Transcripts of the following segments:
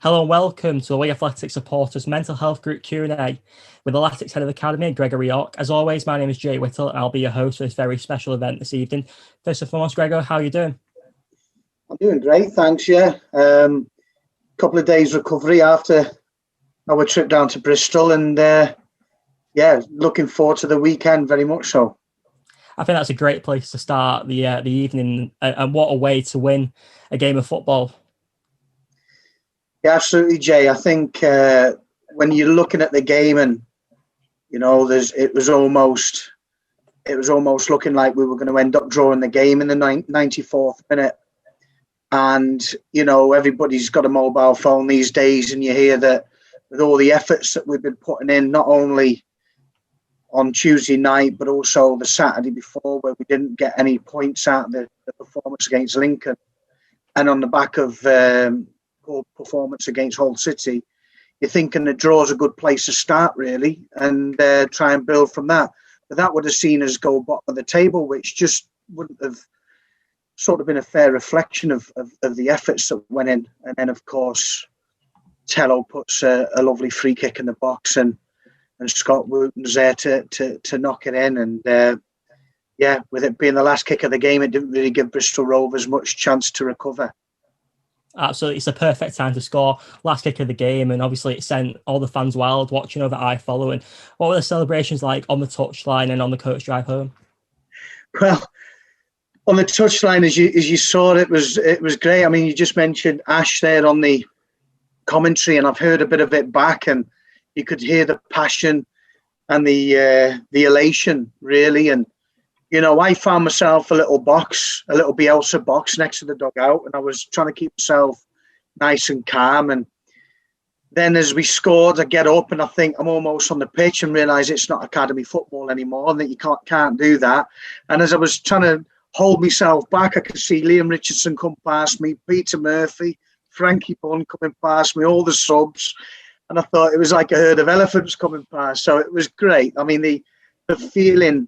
Hello and welcome to the Wigan Athletic supporters mental health group Q&A with the Latics head of the academy, GREGOR RIOCH. As always, my name is Jay Whittle and I'll be your host for this very special event this evening. First and foremost, Gregor, how are you doing? I'm doing great, thanks. Couple of days recovery after our trip down to Bristol, and looking forward to the weekend very much so. I think that's a great place to start the evening, and what a way to win a game of football. Yeah, absolutely, Jay. I think when you're looking at the game, and it was almost looking like we were going to end up drawing the game in the 94th minute. And everybody's got a mobile phone these days, and you hear that with all the efforts that we've been putting in, not only on Tuesday night but also the Saturday before, where we didn't get any points out of the performance against Lincoln, and on the back of poor performance against Hull City, you're thinking the draw's a good place to start, really, and try and build from that. But that would have seen us go bottom of the table, which just wouldn't have sort of been a fair reflection of the efforts that went in. And then, of course, Tello puts a lovely free kick in the box, and Scott Wooten's there to knock it in. And with it being the last kick of the game, it didn't really give Bristol Rovers much chance to recover. Absolutely, it's a perfect time to score. Last kick of the game, and obviously it sent all the fans wild watching over iFollow. And what were the celebrations like on the touchline and on the coach drive home? Well, on the touchline, as you saw, it was great. I mean, you just mentioned Ash there on the commentary, and I've heard a bit of it back, and you could hear the passion and the elation, really. And I found myself a little Bielsa box next to the dugout, and I was trying to keep myself nice and calm. And then as we scored, I get up and I think I'm almost on the pitch and realise it's not academy football anymore, and that you can't do that. And as I was trying to hold myself back, I could see Liam Richardson come past me, Peter Murphy, Frankie Bunn coming past me, all the subs. And I thought it was like a herd of elephants coming past. So it was great. I mean, the feeling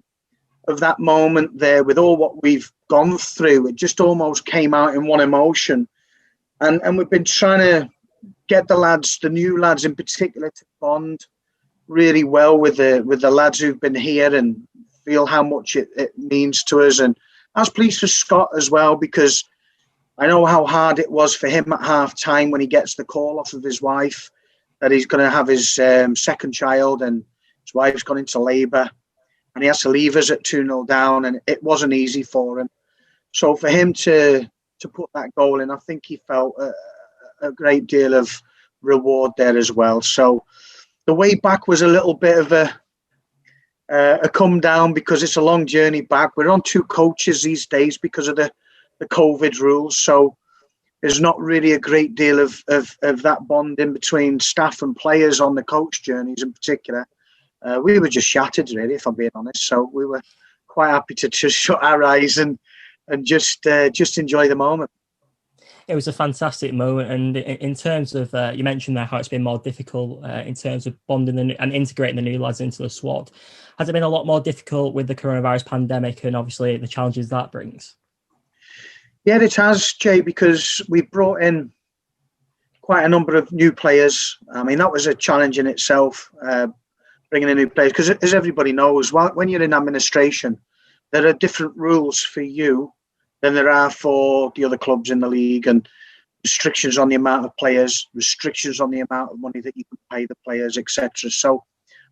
of that moment there, with all what we've gone through, it just almost came out in one emotion. And we've been trying to get the new lads in particular, to bond really well with the lads who've been here and feel how much it means to us. And I was pleased for Scott as well, because I know how hard it was for him at half time when he gets the call off of his wife that he's going to have his second child, and his wife's gone into labour, and he has to leave us at 2-0 down, and it wasn't easy for him. So for him to put that goal in, I think he felt a great deal of reward there as well. So the way back was a little bit of a come down, because it's a long journey back. We're on 2 coaches these days because of the COVID rules. So there's not really a great deal of that bond in between staff and players on the coach journeys in particular. We were just shattered, really, if I'm being honest. So we were quite happy to just shut our eyes and just enjoy the moment. It was a fantastic moment, and in terms of you mentioned there how it's been more difficult in terms of bonding and integrating the new lads into the squad. Has it been a lot more difficult with the coronavirus pandemic and obviously the challenges that brings? Yeah, it has, Jay, because we brought in quite a number of new players. I mean, that was a challenge in itself, bringing in new players, because as everybody knows, when you're in administration, there are different rules for you than there are for the other clubs in the league, and restrictions on the amount of players, restrictions on the amount of money that you can pay the players, etc. So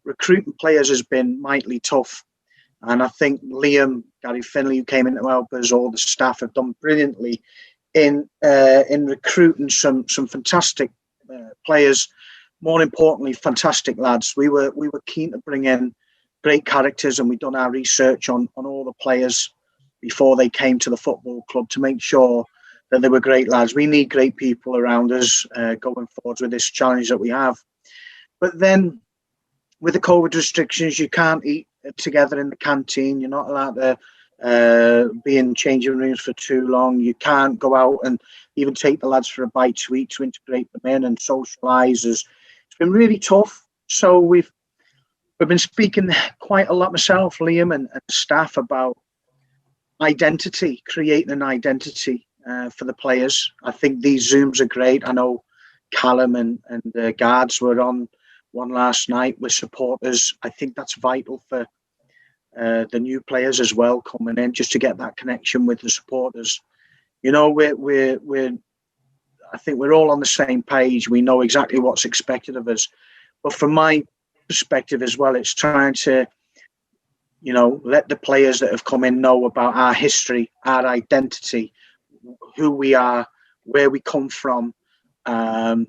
recruiting players has been mightily tough. And I think Liam, Gary Finley, who came in to help us, all the staff have done brilliantly in recruiting some fantastic players. More importantly, fantastic lads. We were keen to bring in great characters, and we've done our research on all the players before they came to the football club to make sure that they were great lads. We need great people around us going forward with this challenge that we have. But then with the COVID restrictions, you can't eat together in the canteen. You're not allowed to be in changing rooms for too long. You can't go out and even take the lads for a bite to eat, to integrate them in and socialise. It's been really tough. So we've been speaking quite a lot, myself, Liam, and staff, about identity, creating an identity for the players. I think these Zooms are great. I know Callum and the guards were on one last night with supporters. I think that's vital for the new players as well coming in, just to get that connection with the supporters. You know, I think we're all on the same page. We know exactly what's expected of us. But from my perspective as well, it's trying to, you know, let the players that have come in know about our history, our identity, who we are, where we come from, the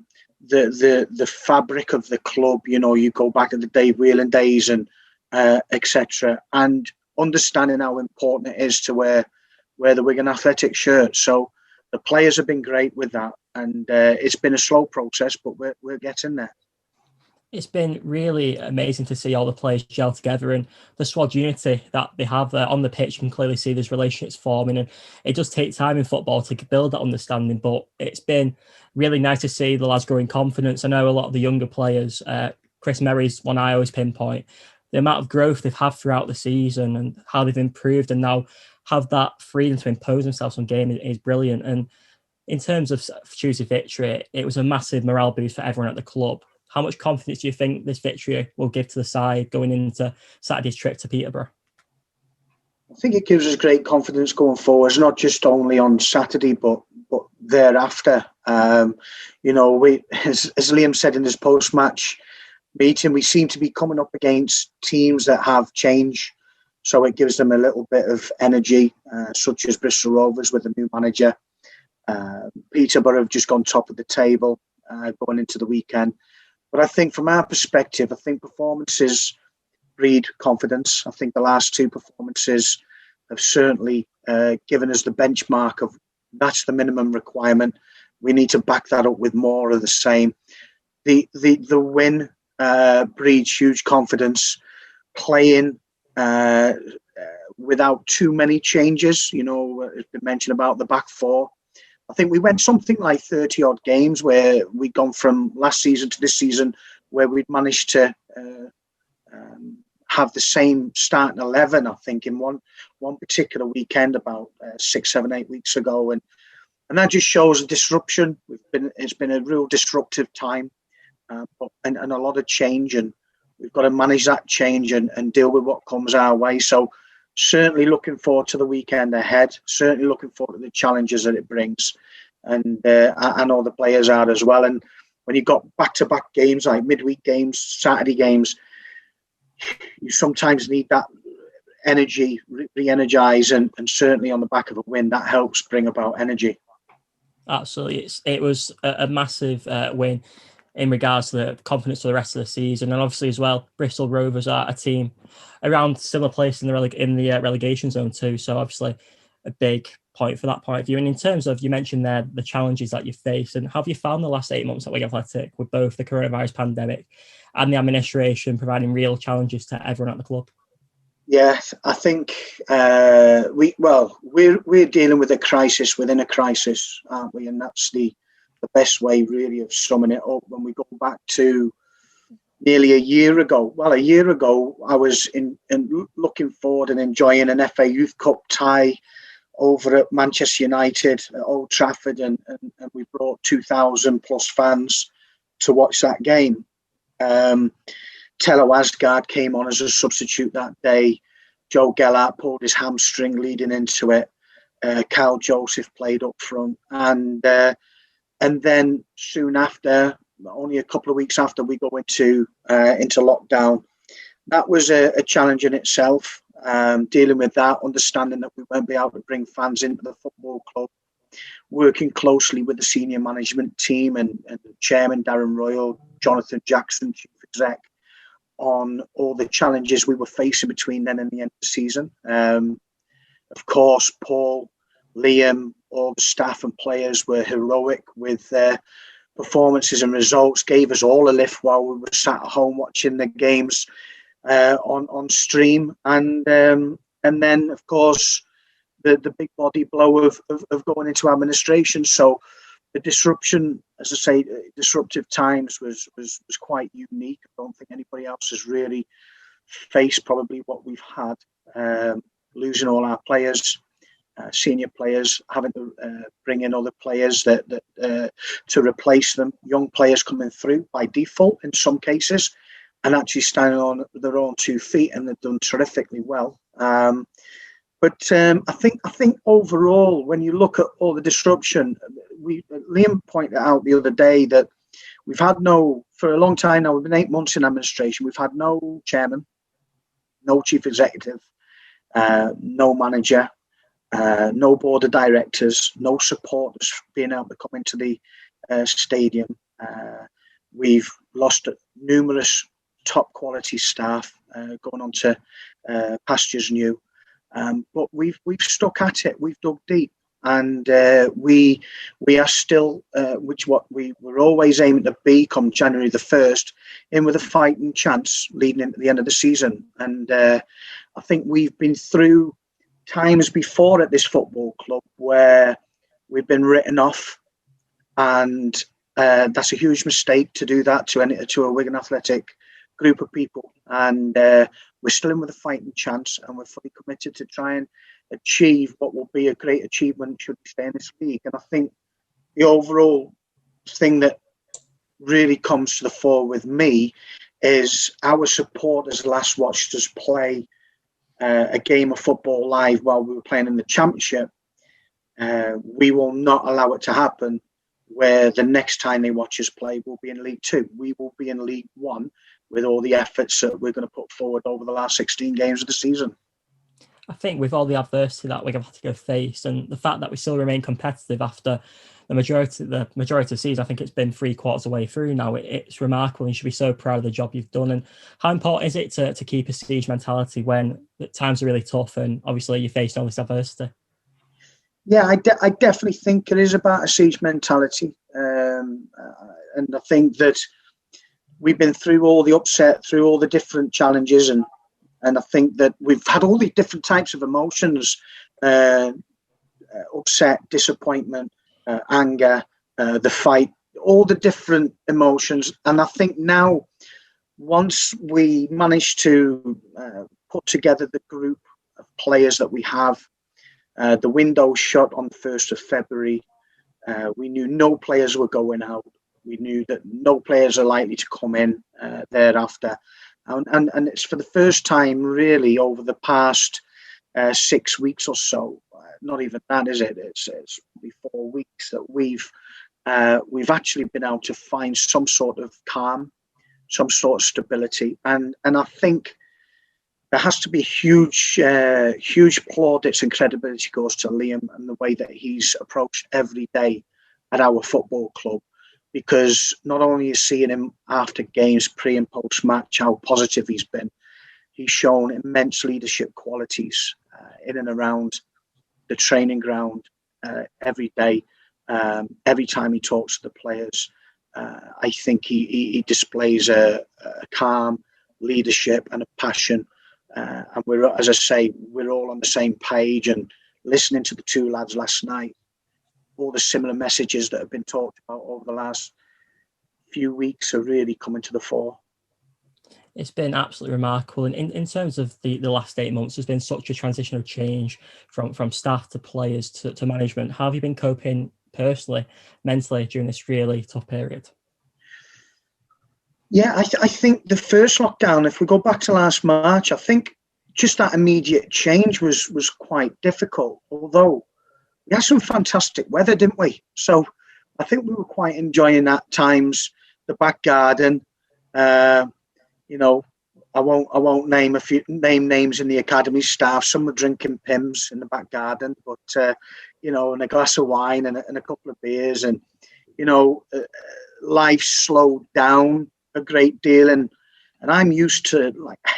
fabric of the club. You know, you go back to the Dave Whelan days and etc. And understanding how important it is to wear the Wigan Athletic shirt. So the players have been great with that, and it's been a slow process, but we're getting there. It's been really amazing to see all the players gel together, and the squad unity that they have on the pitch. You can clearly see there's relationships forming, and it does take time in football to build that understanding, but it's been really nice to see the lads growing confidence. I know a lot of the younger players, Chris Merry's one I always pinpoint, the amount of growth they've had throughout the season and how they've improved and now have that freedom to impose themselves on game is brilliant. And in terms of Tuesday victory, it was a massive morale boost for everyone at the club. How much confidence do you think this victory will give to the side going into Saturday's trip to Peterborough? I think it gives us great confidence going forward, not just only on Saturday, but thereafter. You know, we, as Liam said in his post-match meeting, we seem to be coming up against teams that have change, so it gives them a little bit of energy, such as Bristol Rovers with the new manager. Peterborough have just gone top of the table going into the weekend. But I think from our perspective, I think performances breed confidence. I think the last two performances have certainly given us the benchmark of that's the minimum requirement. We need to back that up with more of the same. The win breeds huge confidence. Playing without too many changes. You know, it's been mentioned about the back four. I think we went something like 30 odd games where we'd gone from last season to this season where we'd managed to have the same starting 11, I think, in one particular weekend about 6, 7, 8 weeks ago. And that just shows a disruption. It's been a real disruptive time and a lot of change. And we've got to manage that change and deal with what comes our way. So certainly looking forward to the weekend ahead. Certainly looking forward to the challenges that it brings. And I know the players are as well. And when you've got back-to-back games, like midweek games, Saturday games, you sometimes need that energy, re-energize, and certainly on the back of a win, that helps bring about energy. Absolutely. It was a massive win in regards to the confidence for the rest of the season. And obviously as well, Bristol Rovers are a team around similar place in the relegation zone too. So obviously a big point for that point of view. And in terms of, you mentioned there the challenges that you faced, and how have you found the last 8 months at Wigan Athletic with both the coronavirus pandemic and the administration providing real challenges to everyone at the club? Yeah, I think we're dealing with a crisis within a crisis, aren't we? And that's the best way really of summing it up. When we go back to nearly a year ago, I was in looking forward and enjoying an FA Youth Cup tie over at Manchester United at Old Trafford, and we brought 2,000 plus fans to watch that game. Tello Asgard came on as a substitute that day. Joe Gellart pulled his hamstring leading into it. Kyle Joseph played up front, and then soon after, only a couple of weeks after, we go into lockdown. That was a challenge in itself. Dealing with that, understanding that we won't be able to bring fans into the football club, working closely with the senior management team and the chairman Darren Royal, Jonathan Jackson, chief exec, on all the challenges we were facing between then and the end of the season. Of course, Paul, Liam, all the staff and players were heroic with their performances and results, gave us all a lift while we were sat at home watching the games on stream. And then, of course, the big body blow of going into administration. So the disruption, as I say, disruptive times was quite unique. I don't think anybody else has really faced probably what we've had, losing all our players, senior players having to bring in other players that to replace them, young players coming through by default in some cases, and actually standing on their own 2 feet, and they've done terrifically well. But I think overall, when you look at all the disruption, Liam pointed out the other day that we've had for a long time now, we've been 8 months in administration, we've had no chairman, no chief executive, no manager, no board of directors, no supporters being able to come into the stadium. We've lost numerous top quality staff going on to pastures new. But we've stuck at it. We've dug deep, and we are still, what we were always aiming to be come January the 1st, in with a fighting chance leading into the end of the season. And I think we've been through times before at this football club where we've been written off, and that's a huge mistake to do that to a Wigan Athletic group of people. And we're still in with a fighting chance, and we're fully committed to try and achieve what will be a great achievement should we stay in this league. And I think the overall thing that really comes to the fore with me is our supporters last watched us play a game of football live while we were playing in the Championship. We will not allow it to happen where the next time they watch us play will be in League Two. We will be in League One with all the efforts that we're going to put forward over the last 16 games of the season. I think with all the adversity that Wigan Athletic have faced, and the fact that we still remain competitive after the majority of the season, I think it's been 3/4 of the way through now. It's remarkable, and you should be so proud of the job you've done. And how important is it to keep a siege mentality when times are really tough and obviously you're facing all this adversity? Yeah, I definitely think it is about a siege mentality. And I think that we've been through all the upset, through all the different challenges, and I think that we've had all these different types of emotions, upset, disappointment, anger, the fight, all the different emotions. And I think now, once we manage to put together the group of players that we have, the window shut on the 1st of February. We knew no players were going out. We knew that no players are likely to come in thereafter. And it's for the first time, really, over the past 6 weeks or so. Not even that, is it? It's 4 weeks that we've actually been able to find some sort of calm, some sort of stability. And I think there has to be huge plaudits and credibility goes to Liam and the way that he's approached every day at our football club. Because not only is seeing him after games, pre and post match, how positive he's been, he's shown immense leadership qualities in and around the training ground every day. Every time he talks to the players, I think he displays a calm leadership and a passion. And we're, as I say, we're all on the same page. And listening to the two lads last night, all the similar messages that have been talked about over the last few weeks are really coming to the fore. It's been absolutely remarkable. And in terms of the last 8 months, there's been such a transition of change from staff to players to management. How have you been coping personally, mentally during this really tough period? Yeah, I think the first lockdown, if we go back to last March, I think just that immediate change was quite difficult, although we had some fantastic weather, didn't we? So I think we were quite enjoying at times the back garden. You know, I won't name names in the academy staff. Some were drinking Pimm's in the back garden, but you know, and a glass of wine and a couple of beers, and you know, life slowed down a great deal, and I'm used to like a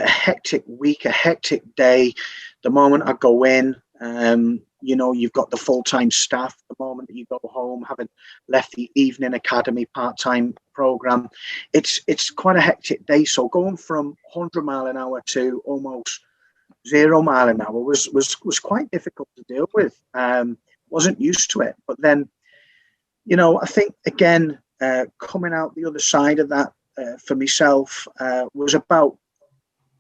hectic week, a hectic day. The moment I go in, you know, you've got the full-time staff. The moment that you go home, having left the evening academy part-time program, it's quite a hectic day. So going from 100 mile an hour to almost 0 mile an hour was quite difficult to deal with. Wasn't used to it, but then, you know, I think again, coming out the other side of that for myself was about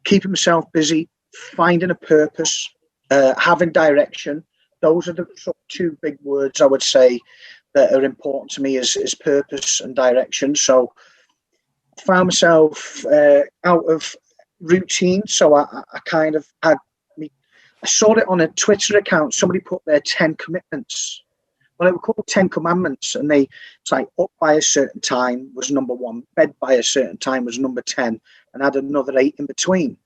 keeping myself busy, finding a purpose, having direction. Those are the sort of two big words I would say that are important to me is purpose and direction. So I found myself out of routine. So I kind of had me. I saw it on a Twitter account. Somebody put their 10 commitments. Well, they were called 10 commandments, and it's like up by a certain time was number 1, bed by a certain time was number 10, and had another 8 in between.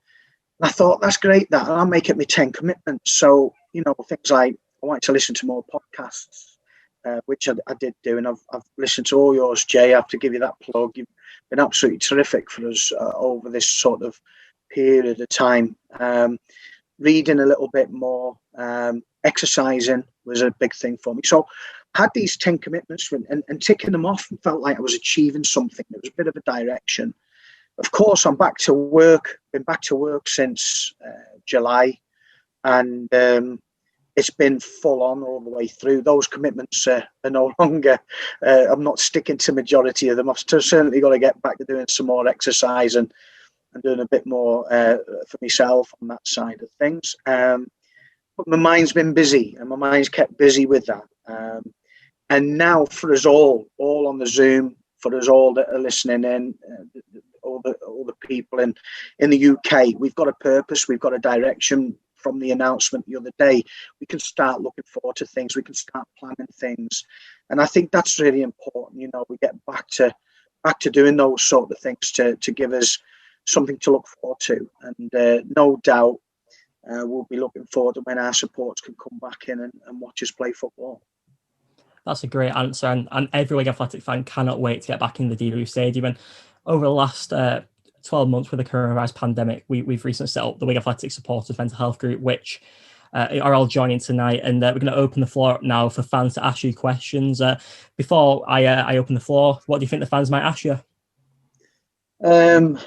And I thought, that's great, that, and I'll make it my 10 commitments. So, things like I wanted to listen to more podcasts, which I did do, and I've listened to all yours, Jay. I have to give you that plug. You've been absolutely terrific for us over this sort of period of time. Reading a little bit more, exercising was a big thing for me. So I had these 10 commitments and ticking them off and felt like I was achieving something. There was a bit of a direction. Of course, I'm back to work, been back to work since July, and it's been full on all the way through. Those commitments are no longer, I'm not sticking to majority of them. I've certainly got to get back to doing some more exercise and doing a bit more for myself on that side of things. But my mind's been busy, and my mind's kept busy with that. And now for us all on the Zoom, for us all that are listening in, all the people in the UK, we've got a purpose, we've got a direction. From the announcement the other day, we can start looking forward to things, we can start planning things, and I think that's really important. We get back to doing those sort of things to give us something to look forward to, and no doubt we'll be looking forward to when our supporters can come back in and watch us play football. That's a great answer, and every Wigan Athletic fan cannot wait to get back in the Dealey Stadium. And over the last 12 months with the coronavirus pandemic, we've recently set up the Wigan Athletic Supporters Mental Health Group, which are all joining tonight, and we're going to open the floor up now for fans to ask you questions. Before I open the floor, what do you think the fans might ask you? I'm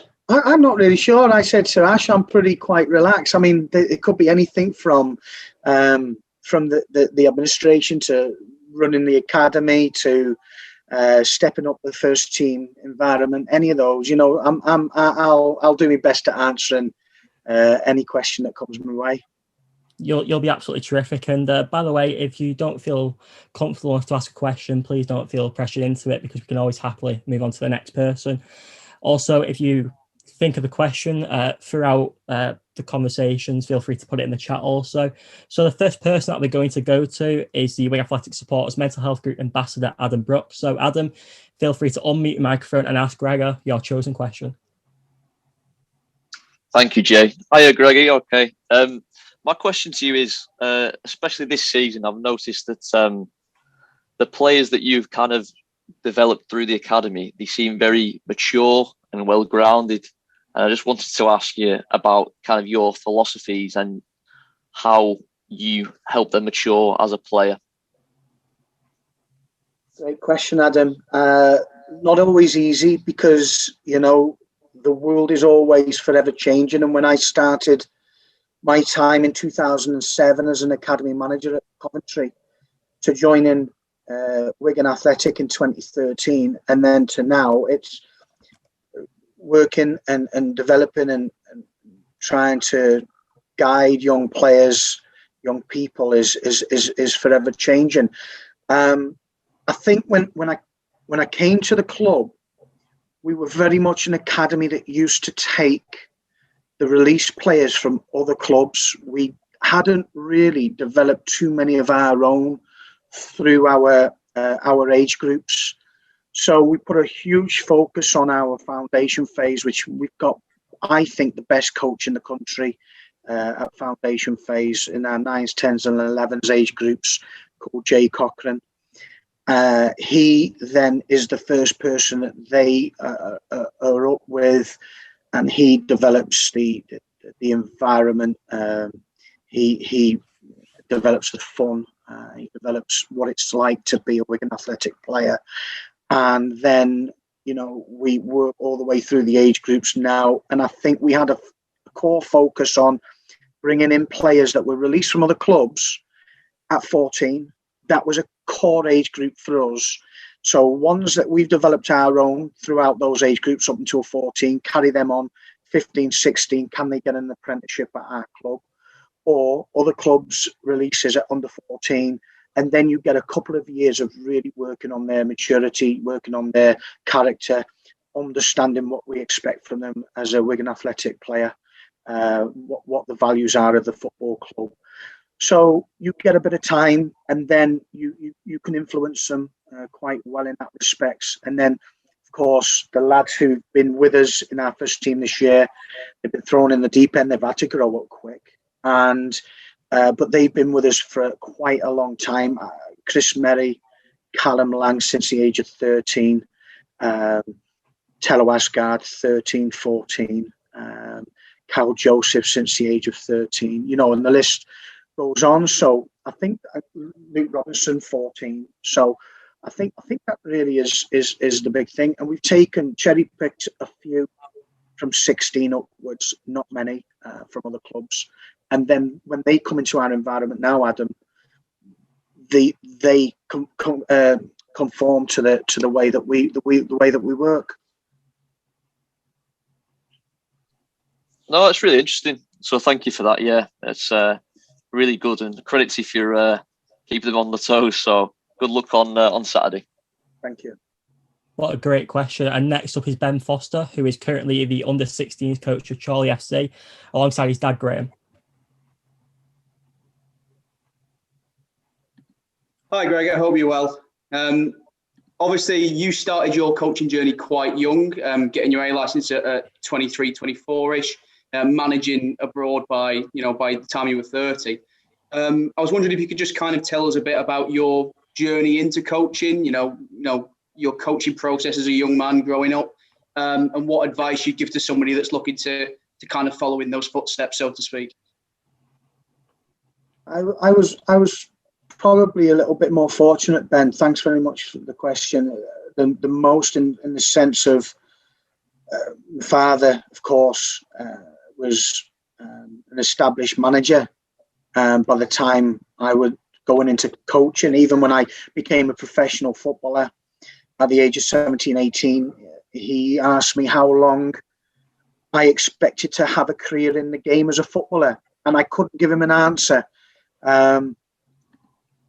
not really sure. I said to Ash, I'm pretty quite relaxed. I mean, it could be anything from the administration to running the academy to stepping up the first team environment. Any of those, I'll do my best to answer any question that comes my way. You'll be absolutely terrific. And by the way, if you don't feel comfortable enough to ask a question, please don't feel pressured into it, because we can always happily move on to the next person. Also, if you think of a question throughout the conversations, feel free to put it in the chat also. So the first person that we're going to go to is the Wigan Athletic Supporters Mental Health Group Ambassador, Adam Brooks. So Adam, feel free to unmute your microphone and ask Gregor your chosen question. Thank you, Jay. Hiya, Gregor. Okay. My question to you is, especially this season, I've noticed that the players that you've kind of developed through the academy, they seem very mature and well-grounded. And I just wanted to ask you about kind of your philosophies and how you help them mature as a player. Great question, Adam. Not always easy, because, the world is always forever changing. And when I started my time in 2007 as an academy manager at Coventry, to join in Wigan Athletic in 2013, and then to now, it's working and developing and trying to guide young players, young people is forever changing. I think when I came to the club, we were very much an academy that used to take the released players from other clubs. We hadn't really developed too many of our own through our age groups. So we put a huge focus on our foundation phase, which we've got, I think, the best coach in the country at foundation phase in our 9s, 10s and 11s age groups, called Jay Cochran. He then is the first person that they are up with, and he develops the environment. He develops the fun. He develops what it's like to be a Wigan Athletic player. And then, we work all the way through the age groups now. And I think we had a core focus on bringing in players that were released from other clubs at 14. That was a core age group for us. So ones that we've developed our own throughout those age groups up until 14, carry them on 15, 16. Can they get an apprenticeship at our club? or other clubs releases at under 14. And then you get a couple of years of really working on their maturity, working on their character, understanding what we expect from them as a Wigan Athletic player, what the values are of the football club. So you get a bit of time, and then you can influence them quite well in that respects. And then, of course, the lads who've been with us in our first team this year, they've been thrown in the deep end. They've had to grow up quick, but they've been with us for quite a long time. Chris Merry, Callum Lang since the age of 13, Tello Asgard 13, 14, Cal Joseph since the age of 13. And the list goes on. So I think Luke Robinson 14. So I think that really is the big thing. And we've cherry picked a few from 16 upwards, not many from other clubs. And then when they come into our environment now, Adam, they conform to the way that we work. No, it's really interesting. So thank you for that. Yeah, it's really good, and credit to you for keeping them on the toes. So good luck on Saturday. Thank you. What a great question. And next up is Ben Foster, who is currently the under-16s coach of Charlie FC, alongside his dad, Graham. Hi, Greg. I hope you're well. Obviously, you started your coaching journey quite young, getting your A license at 23, 24-ish, managing abroad by the time you were 30. I was wondering if you could just kind of tell us a bit about your journey into coaching, your coaching process as a young man growing up, and what advice you'd give to somebody that's looking to kind of follow in those footsteps, so to speak. I was probably a little bit more fortunate, Ben. Thanks very much for the question. The most in the sense of my father, of course, was an established manager. By the time I was going into coaching, even when I became a professional footballer at the age of 17, 18, he asked me how long I expected to have a career in the game as a footballer. And I couldn't give him an answer.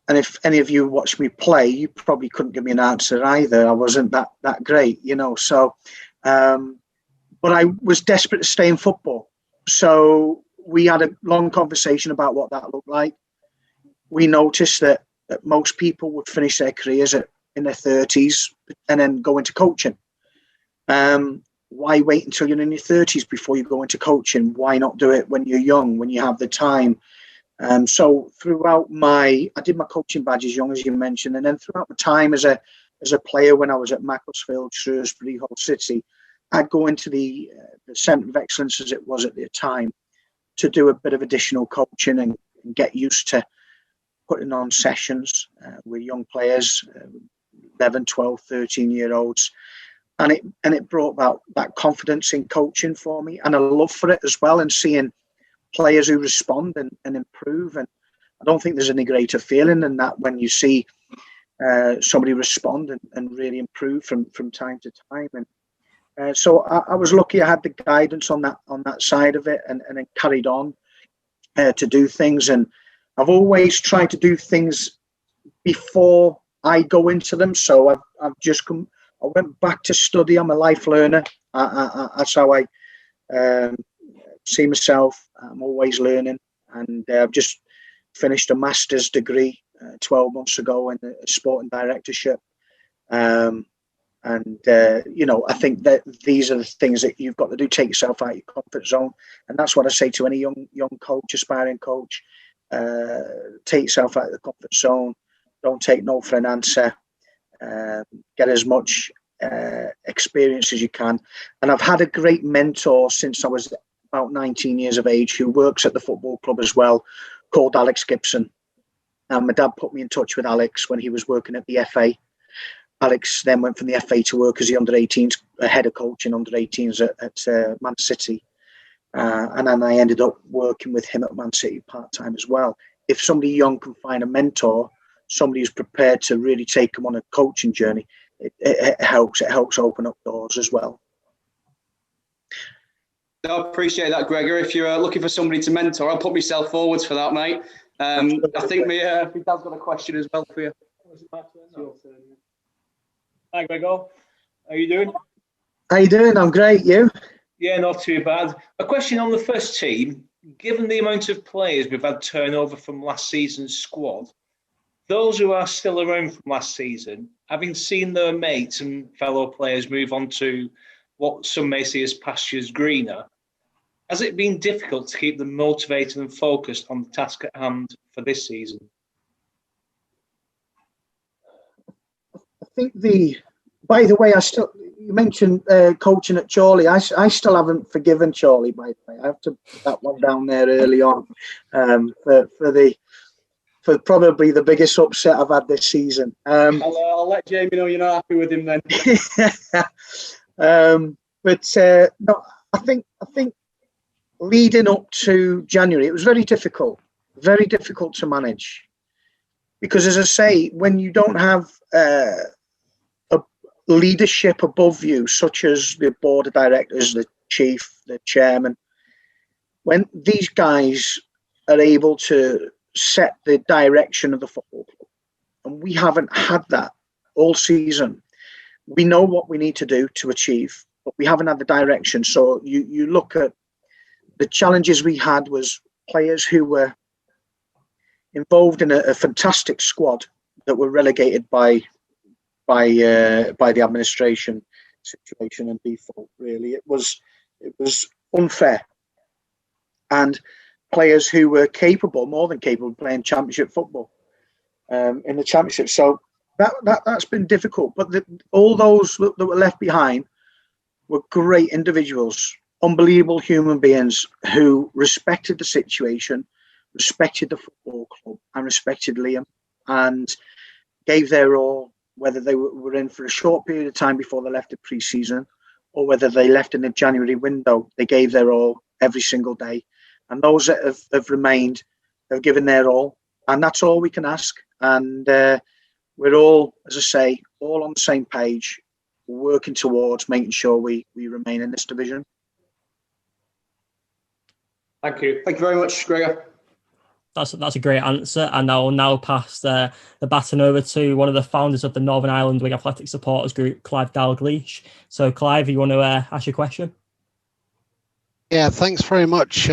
And if any of you watch me play, you probably couldn't give me an answer either. I wasn't that great, So, but I was desperate to stay in football. So we had a long conversation about what that looked like. We noticed that most people would finish their careers in their 30s and then go into coaching. Why wait until you're in your 30s before you go into coaching? Why not do it when you're young, when you have the time? So throughout I did my coaching badge as young as you mentioned, and then throughout my time as a player, when I was at Macclesfield, Shrewsbury, Hull City, I'd go into the Centre of Excellence, as it was at the time, to do a bit of additional coaching and get used to putting on sessions with young players, 11, 12, 13-year-olds. And it brought about that confidence in coaching for me, and a love for it as well, and seeing players who respond and improve. And I don't think there's any greater feeling than that when you see somebody respond and really improve from time to time. And so I was lucky I had the guidance on that side of it, and then carried on to do things. And I've always tried to do things before I go into them. So I went back to study. I'm a life learner. That's how I see myself. I'm always learning, and I've just finished a master's degree 12 months ago in sport and directorship. I think that these are the things that you've got to do. Take yourself out of your comfort zone, and that's what I say to any young coach, aspiring coach. Take yourself out of the comfort zone. Don't take no for an answer. Get as much experience as you can. And I've had a great mentor since I was about 19 years of age, who works at the football club as well, called Alex Gibson. And my dad put me in touch with Alex when he was working at the FA. Alex then went from the FA to work as the under-18s, head of coaching under-18s at Man City. And then I ended up working with him at Man City part-time as well. If somebody young can find a mentor, somebody who's prepared to really take them on a coaching journey, it helps. It helps open up doors as well. I appreciate that, Gregor. If you're looking for somebody to mentor, I'll put myself forwards for that, mate. I think my dad's got a question as well for you. Hi, Gregor. How are you doing? How you doing? I'm great. You? Yeah, not too bad. A question on the first team. Given the amount of players we've had turnover from last season's squad, those who are still around from last season, having seen their mates and fellow players move on to what some may see as pastures greener, has it been difficult to keep them motivated and focused on the task at hand for this season? I think by the way, you mentioned coaching at Chorley. I still haven't forgiven Chorley, by the way. I have to put that one down there early on for probably the biggest upset I've had this season. I'll let Jamie know you're not happy with him then. No, I think leading up to January, it was very difficult to manage, because, as I say, when you don't have a leadership above you, such as the board of directors, the chief, the chairman, when these guys are able to set the direction of the football club, and we haven't had that all season. We know what we need to do to achieve, but we haven't had the direction. So you look at the challenges we had was players who were involved in a fantastic squad that were relegated by the administration situation and default. Really, it was unfair, and players who were capable, more than capable, of playing championship football in the championship. So that's been difficult. But all those that were left behind were great individuals, unbelievable human beings who respected the situation, respected the football club, and respected Liam, and gave their all, whether they were in for a short period of time before they left at pre-season, or whether they left in the January window. They gave their all every single day. And those that have remained have given their all. And that's all we can ask. And we're all, as I say, all on the same page, working towards making sure we remain in this division. Thank you. Thank you very much, Gregor. That's a great answer, and I will now pass the baton over to one of the founders of the Northern Ireland Wigan Athletic supporters group, Clive Dalgleish. So, Clive, you want to ask your question? Yeah, thanks very much,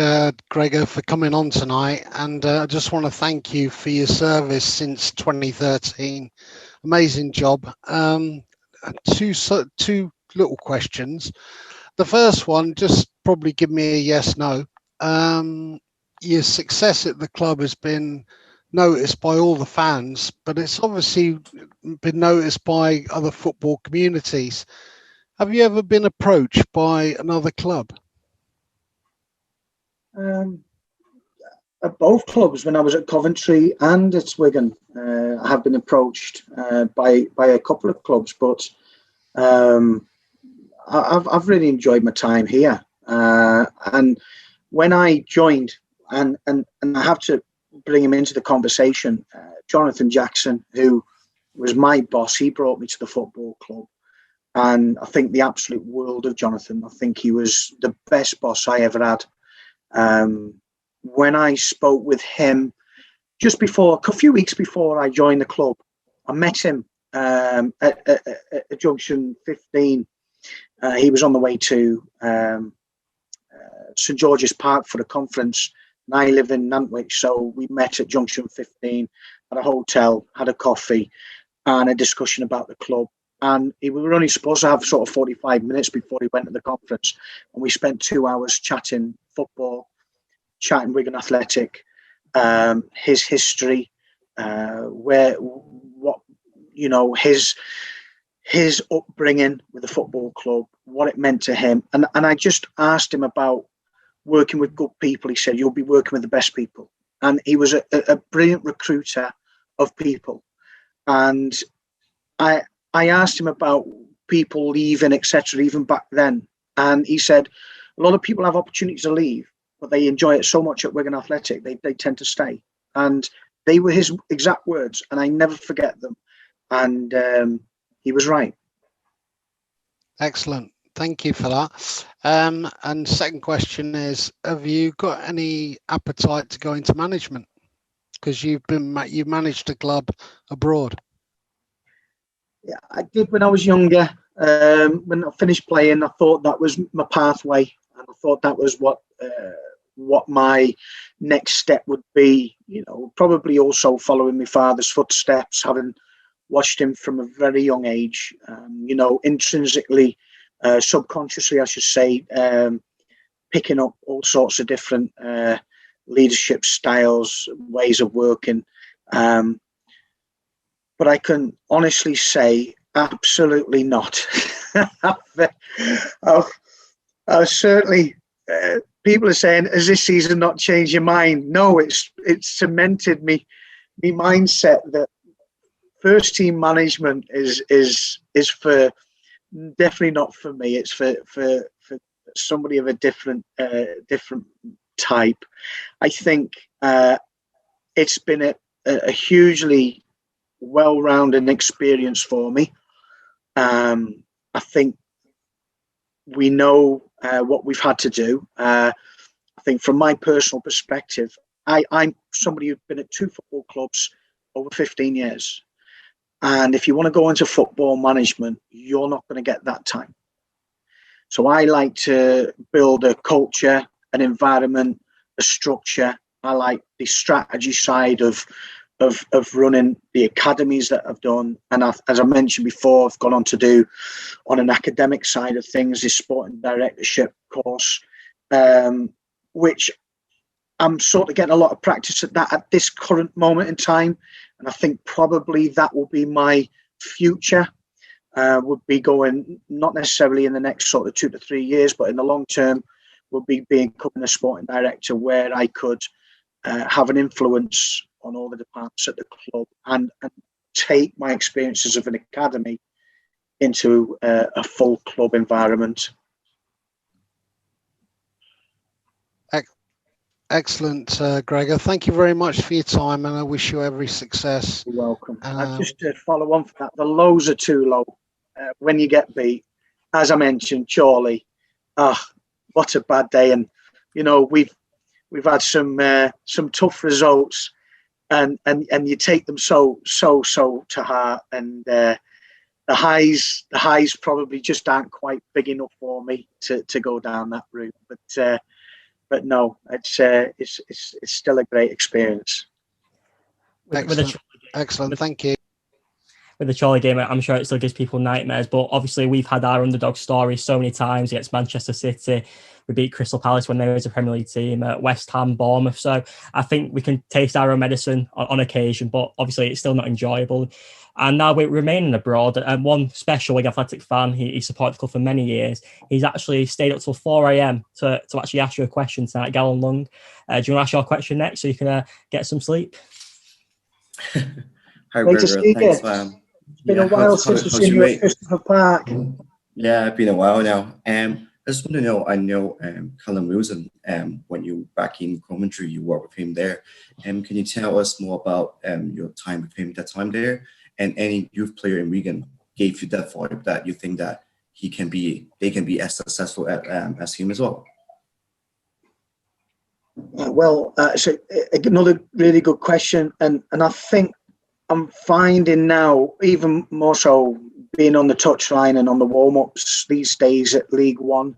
Gregor, for coming on tonight. And I just want to thank you for your service since 2013. Amazing job. Two little questions. The first one, just probably give me a yes, no. Your success at the club has been noticed by all the fans, but it's obviously been noticed by other football communities. Have you ever been approached by another club? At both clubs, when I was at Coventry and at Wigan, I have been approached by a couple of clubs, but I've really enjoyed my time here. And when I joined, and I have to bring him into the conversation, Jonathan Jackson, who was my boss, he brought me to the football club. And I think the absolute world of Jonathan. I think he was the best boss I ever had. When I spoke with him a few weeks before I joined the club, I met him at Junction 15. He was on the way to St George's Park for a conference, and I live in Nantwich, so we met at Junction 15 at a hotel, had a coffee and a discussion about the club. And we were only supposed to have sort of 45 minutes before he went to the conference, and we spent 2 hours chatting football, chatting Wigan Athletic, his history, his upbringing with the football club, what it meant to him. And I just asked him about working with good people. He said, "You'll be working with the best people." And he was a brilliant recruiter of people. And I asked him about people leaving, etc., even back then. And he said, a lot of people have opportunities to leave, but they enjoy it so much at Wigan Athletic, they tend to stay. And they were his exact words, and I never forget them. And he was right. Excellent. Thank you for that. And second question is, have you got any appetite to go into management? Because you managed a club abroad. Yeah, I did when I was younger. When I finished playing, I thought that was my pathway, and I thought that was what my next step would be. You know, probably also following my father's footsteps, having watched him from a very young age. You know, intrinsically, subconsciously, I should say, picking up all sorts of different leadership styles, ways of working. But I can honestly say, absolutely not. I've certainly. People are saying, "Has this season not changed your mind?" No, it's cemented me mindset that first team management is for definitely not for me. It's for somebody of a different type. I think it's been a hugely well-rounded experience for me. I think we know what we've had to do. I think from my personal perspective, I'm somebody who's been at 2 football clubs over 15 years. And if you want to go into football management, you're not going to get that time. So I like to build a culture, an environment, a structure. I like the strategy side of running the academies that I've done. And as I mentioned before, I've gone on to do, on an academic side of things, this sporting directorship course, which I'm sort of getting a lot of practice at that at this current moment in time. And I think probably that will be my future, would be going, not necessarily in the next sort of 2 to 3 years, but in the long term, will be becoming a sporting director where I could have an influence on all the departments at the club and take my experiences of an academy into a full club environment. Excellent, Gregor. Thank you very much for your time, and I wish you every success. You're welcome. Just to follow on from that, the lows are too low when you get beat. As I mentioned, Chorley, what a bad day. And, you know, we've had some tough results, and you take them so to heart. And the highs probably just aren't quite big enough for me to go down that route. But no, it's still a great experience. Excellent. Thank you. With the Chorley game, I'm sure it still gives people nightmares, but obviously we've had our underdog stories so many times against Manchester City. We beat Crystal Palace when they was a Premier League team, West Ham, Bournemouth. So I think we can taste our own medicine on occasion, but obviously it's still not enjoyable. And now we're remaining abroad. And one special Wigan Athletic fan, he supported the club for many years. He's actually stayed up till 4 a.m. to actually ask you a question tonight, Gallon Lung. Do you want to ask your question next so you can get some sleep? Hi, Gregor. Thanks. It's been a while since we've seen you at Christopher Park. Yeah, it's been a while now. I just want to know, I know Callum Wilson, when you back in Coventry, you worked with him there. Can you tell us more about your time with him, that time there? And any youth player in Wigan gave you that vibe that you think that they can be as successful as him as well? So another really good question. And I think I'm finding now, even more so, being on the touchline and on the warm-ups these days at League One,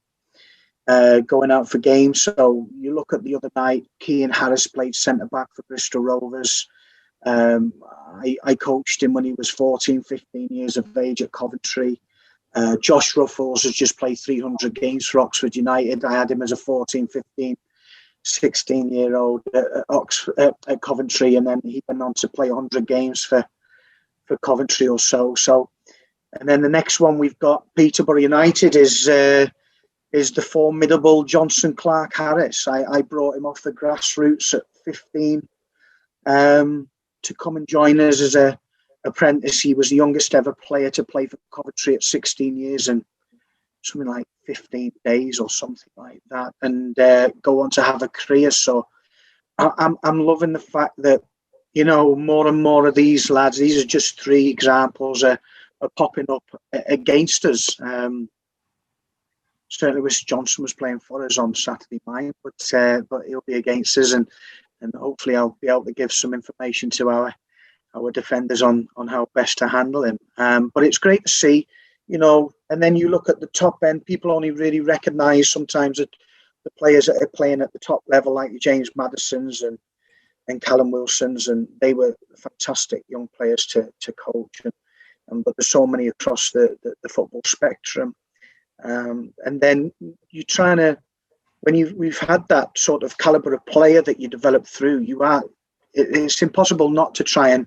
going out for games. So you look at the other night, Kean Harris played centre-back for Bristol Rovers. I coached him when he was 14, 15 years of age at Coventry. Josh Ruffles has just played 300 games for Oxford United. I had him as a 14, 15, 16-year-old at Coventry, and then he went on to play 100 games for Coventry or so. And then the next one we've got, Peterborough United, is the formidable Johnson Clark Harris. I brought him off the grassroots at 15 to come and join us as a apprentice. He was the youngest ever player to play for Coventry at 16 years and something like 15 days or something like that, and go on to have a career. So I'm loving the fact that, you know, more and more of these lads, these are just 3 examples, are popping up against us. certainly wish Johnson was playing for us on Saturday night, but he'll be against us, and hopefully I'll be able to give some information to our defenders on how best to handle him. But it's great to see, and then you look at the top end, people only really recognise sometimes that the players that are playing at the top level, like James Maddisons and Callum Wilsons, and they were fantastic young players to coach. But there's so many across the football spectrum. And then you're trying to, when we've had that sort of calibre of player that you develop through, it's impossible not to try and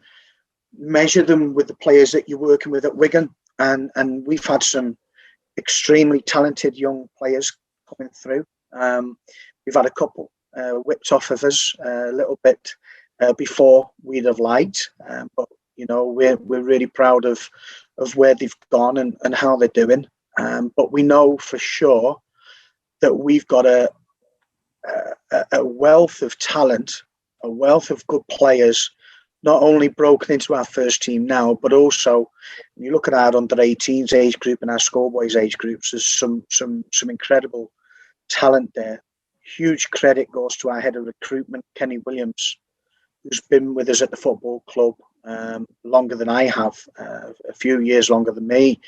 measure them with the players that you're working with at Wigan. And we've had some extremely talented young players coming through. We've had a couple whipped off of us a little bit before we'd have liked, but we're really proud of where they've gone and how they're doing. But we know for sure that we've got a wealth of talent, a wealth of good players, not only broken into our first team now, but also when you look at our under 18s age group and our schoolboys age groups, there's some incredible talent there. Huge credit goes to our head of recruitment, Kenny Williams, who's been with us at the football club longer than I have, a few years longer than me.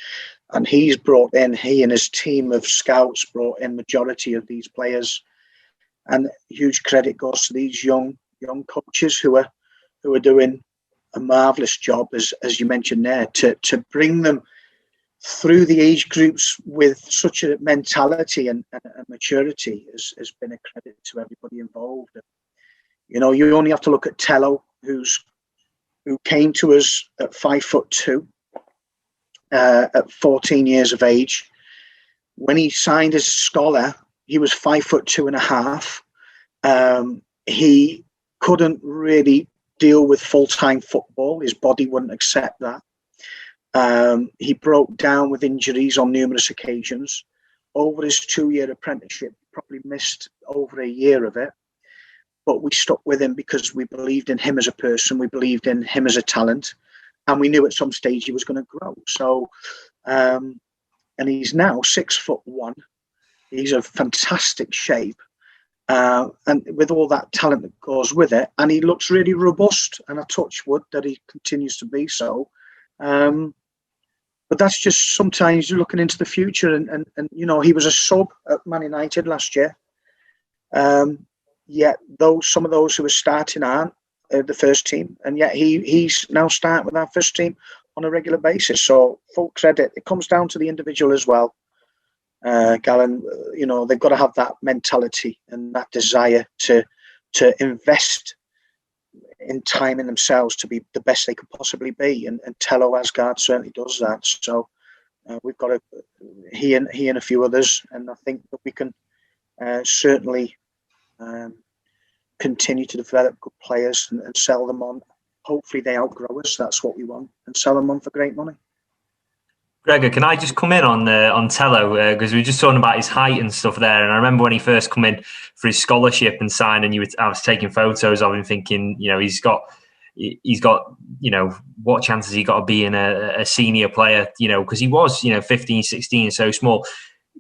And he and his team of scouts brought in majority of these players. And huge credit goes to these young coaches who are doing a marvellous job, as you mentioned there, to bring them through the age groups with such a mentality and maturity has been a credit to everybody involved. You only have to look at Tello, who came to us at 5'2", at 14 years of age. When he signed as a scholar, he was 5'2.5". He couldn't really deal with full-time football. His body wouldn't accept that. He broke down with injuries on numerous occasions. Over his 2-year apprenticeship, he probably missed over a year of it. But we stuck with him because we believed in him as a person. We believed in him as a talent. And we knew at some stage he was going to grow. So, and he's now 6'1". He's a fantastic shape. And with all that talent that goes with it, and he looks really robust, and I touch wood that he continues to be so. But that's just sometimes you're looking into the future, and he was a sub at Man United last year. Yet some of those who are starting aren't the first team, and yet he's now starting with our first team on a regular basis. So full credit. It comes down to the individual as well. Galen, they've got to have that mentality and that desire to invest in time in themselves to be the best they could possibly be. And Tello Asgard certainly does that. So we've got he and a few others, and I think that we can certainly continue to develop good players and sell them on. Hopefully they outgrow us. That's what we want, and sell them on for great money. Gregor, can I just come in on Tello, because we were just talking about his height and stuff there, and I remember when he first come in for his scholarship and signed, and I was taking photos of him, thinking, he's got, what chances he got of being a senior player, because he was, 15, 16, so small.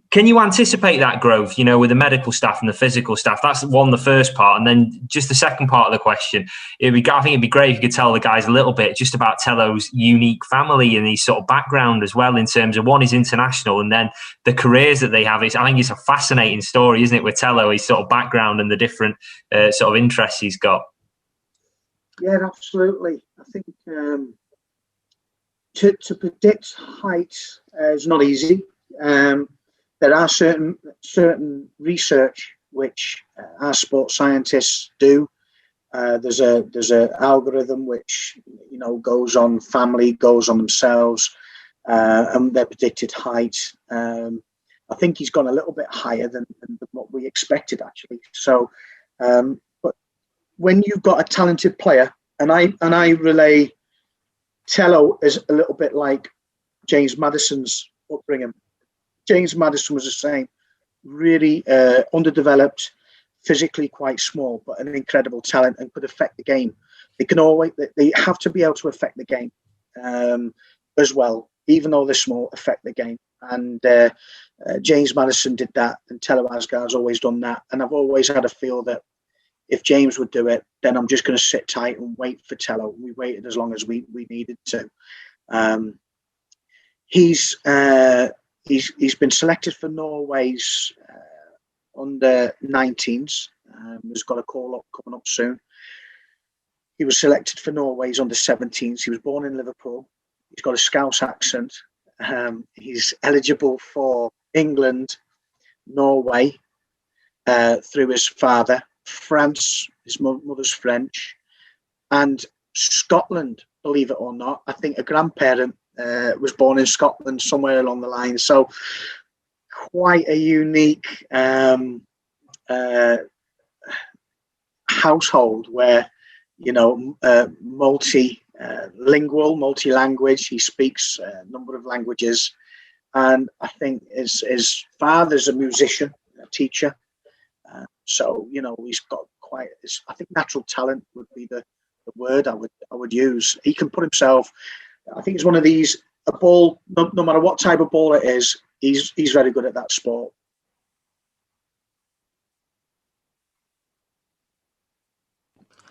Can you anticipate that growth, with the medical staff and the physical staff? That's the first part. And then just the second part of the question, I think it'd be great if you could tell the guys a little bit just about Tello's unique family and his sort of background as well, in terms of one is international and then the careers that they have. I think it's a fascinating story, isn't it, with Tello, his sort of background and the different sort of interests he's got. Yeah, absolutely. I think to predict height is not easy. There are certain research which our sports scientists do. There's a algorithm which goes on family, goes on themselves, and their predicted height. I think he's gone a little bit higher than what we expected, actually. So, but when you've got a talented player, and I relay Tello is a little bit like James Maddison's upbringing. James Maddison was the same, really underdeveloped, physically quite small, but an incredible talent and could affect the game. They have to be able to affect the game as well, even though they're small, affect the game. And James Maddison did that, and Tello Asgar's always done that. And I've always had a feel that if James would do it, then I'm just going to sit tight and wait for Tello. We waited as long as we needed to. He's been selected for Norway's under 19s. He's got a call up coming up soon. He was selected for Norway's under 17s. He was born in Liverpool. He's got a Scouse accent. He's eligible for England, Norway, through his father, France, his mother's French, and Scotland, believe it or not. I think a grandparent was born in Scotland somewhere along the line. So quite a unique household where, you know, multi-language. He speaks a number of languages. And I think his father's a musician, a teacher. So, you know, he's got quite, I think natural talent would be the word I would use. He can put himself, I think he's one of these, a ball, no matter what type of ball it is, he's very good at that sport.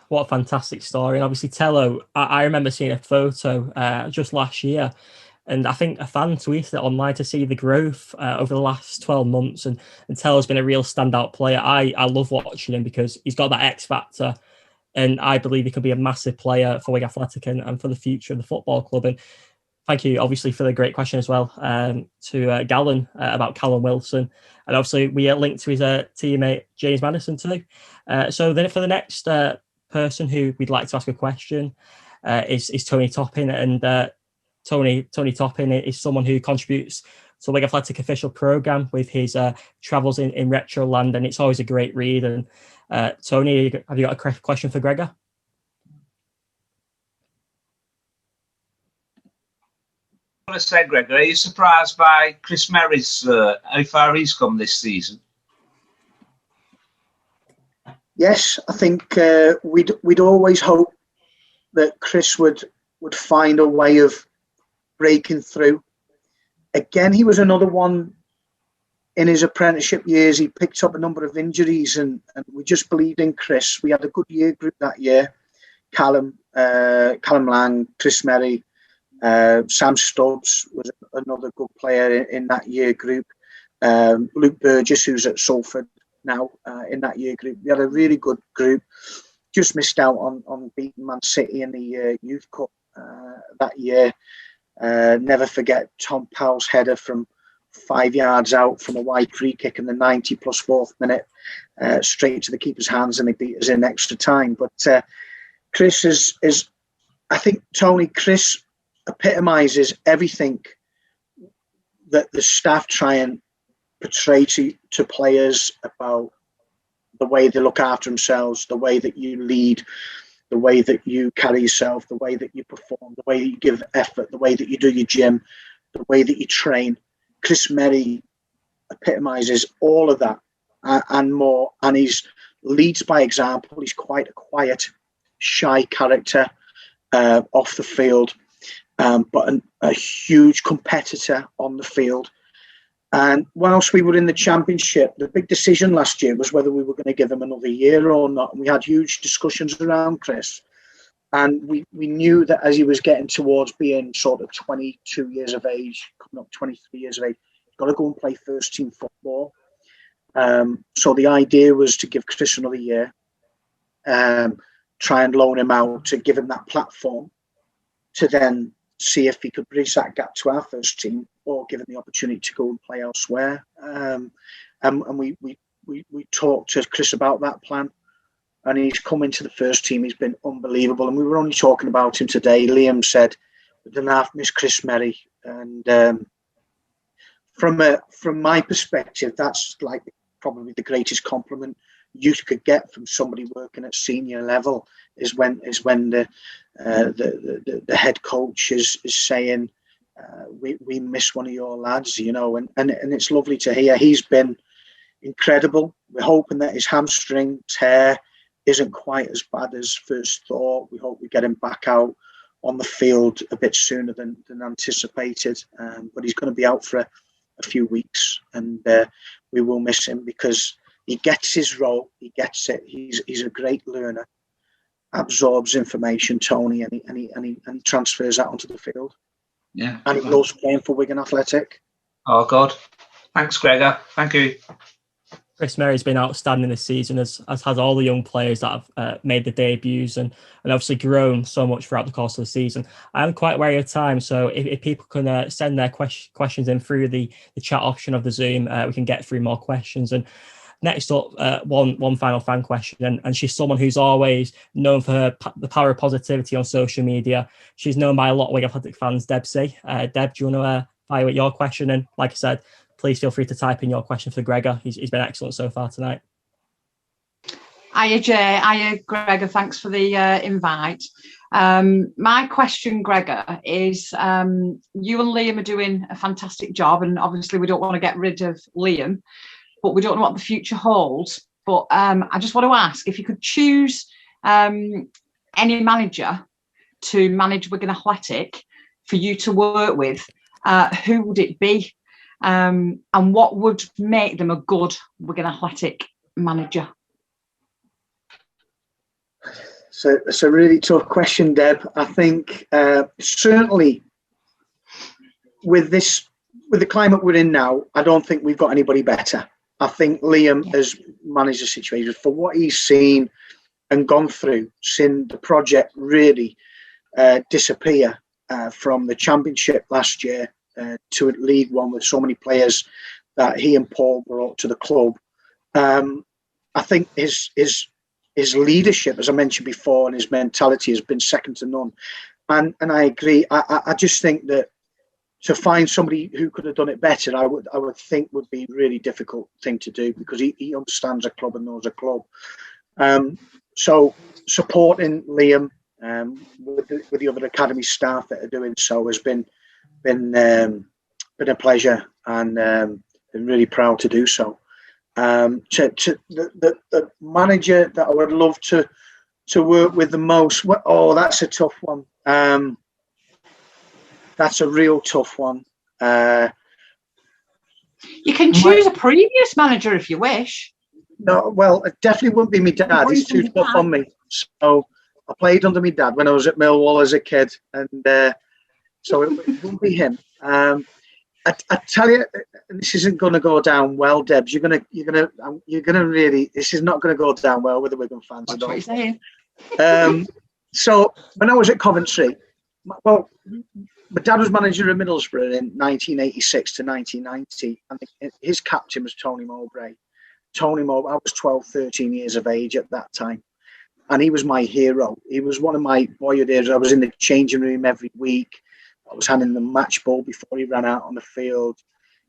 What a fantastic story. And obviously Tello, I remember seeing a photo just last year, and I think a fan tweeted it online to see the growth over the last 12 months. And Tello's been a real standout player. I love watching him because he's got that X factor. And I believe he could be a massive player for Wigan Athletic and for the future of the football club. And thank you, obviously, for the great question as well to Gallon about Callum Wilson. And obviously, we linked to his teammate, James Maddison, too. So then for the next person who we'd like to ask a question is Tony Toppin. And Tony Toppin is someone who contributes to the Wigan Athletic official programme with his travels in Retroland, and it's always a great read. And Tony, have you got a question for Gregor? I want to say, Gregor, are you surprised by Chris Merry's how far he's come this season? Yes, I think we'd always hope that Chris would find a way of breaking through. Again, he was another one in his apprenticeship years. He picked up a number of injuries, and we just believed in Chris. We had a good year group that year. Callum Lang, Chris Merry, Sam Stubbs was another good player in that year group. Luke Burgess, who's at Salford now, in that year group. We had a really good group. Just missed out on beating Man City in the Youth Cup that year. Never forget Tom Powell's header from 5 yards out from a wide free kick in the 90 plus 4th minute, straight to the keeper's hands, and they beat us in extra time. But Chris is, I think, Tony, Chris epitomises everything that the staff try and portray to players about the way they look after themselves, the way that you lead, the way that you carry yourself, the way that you perform, the way that you give effort, the way that you do your gym, the way that you train. Chris Merry epitomises all of that and more, and he leads by example. He's quite a quiet, shy character off the field, but a huge competitor on the field. And whilst we were in the Championship, the big decision last year was whether we were going to give him another year or not. And we had huge discussions around Chris. And we knew that as he was getting towards being sort of 22 years of age, coming up 23 years of age, he's got to go and play first team football. So the idea was to give Chris another year, try and loan him out to give him that platform to then see if he could bridge that gap to our first team, or give him the opportunity to go and play elsewhere. And we talked to Chris about that plan, and he's come into the first team. He's been unbelievable, and we were only talking about him today. Liam said, "We didn't have to miss Chris Merry," and from my perspective, that's like probably the greatest compliment you could get from somebody working at senior level is when the head coach is saying, we miss one of your lads, you know, and it's lovely to hear. He's been incredible. We're hoping that his hamstring tear isn't quite as bad as first thought. We hope we get him back out on the field a bit sooner than anticipated, but he's going to be out for a few weeks, and we will miss him because he gets his role, he gets it. He's a great learner, absorbs information, Tony, and he transfers that onto the field. Yeah, and he loves playing for Wigan Athletic. Oh, God. Thanks, Gregor. Thank you. Chris Mary's been outstanding this season, as has all the young players that have made the debuts and obviously grown so much throughout the course of the season. I'm quite wary of time, so if people can send their questions in through the chat option of the Zoom, we can get through more questions. And next up, one final fan question, and she's someone who's always known for the power of positivity on social media. She's known by a lot of Wigan Athletic fans, Deb C. Deb, do you want to fire with your question? And like I said, please feel free to type in your question for Gregor. He's been excellent so far tonight. Hiya, Jay. Hiya, Gregor. Thanks for the invite. My question, Gregor, is you and Liam are doing a fantastic job, and obviously we don't want to get rid of Liam, but we don't know what the future holds. But I just want to ask, if you could choose any manager to manage Wigan Athletic for you to work with, who would it be? And what would make them a good Wigan Athletic manager? So it's a really tough question, Deb. I think certainly with the climate we're in now, I don't think we've got anybody better. I think Liam has managed the situation for what he's seen and gone through, seen the project really disappear from the Championship last year to League One with so many players that he and Paul brought to the club. I think his leadership, as I mentioned before, and his mentality has been second to none. And I agree. I just think that to find somebody who could have done it better, I would think would be a really difficult thing to do, because he understands a club and knows a club. So supporting Liam with the other academy staff that are doing so has been a pleasure, and been really proud to do so. The manager that I would love to work with the most, that's a tough one. That's a real tough one. You can choose a previous manager if you wish. No, well, it definitely wouldn't be my dad. He's too tough on me. So I played under my dad when I was at Millwall as a kid, and so it wouldn't be him. I tell you, this isn't going to go down well, Debs. You're gonna really. This is not going to go down well with the Wigan fans. That's what you're saying. So when I was at Coventry, well, my dad was manager of Middlesbrough in 1986 to 1990, and his captain was Tony Mowbray. Tony Mowbray. I was 12, 13 years of age at that time, and he was my hero. He was one of my boyhood heroes. I was in the changing room every week. I was handing the match ball before he ran out on the field.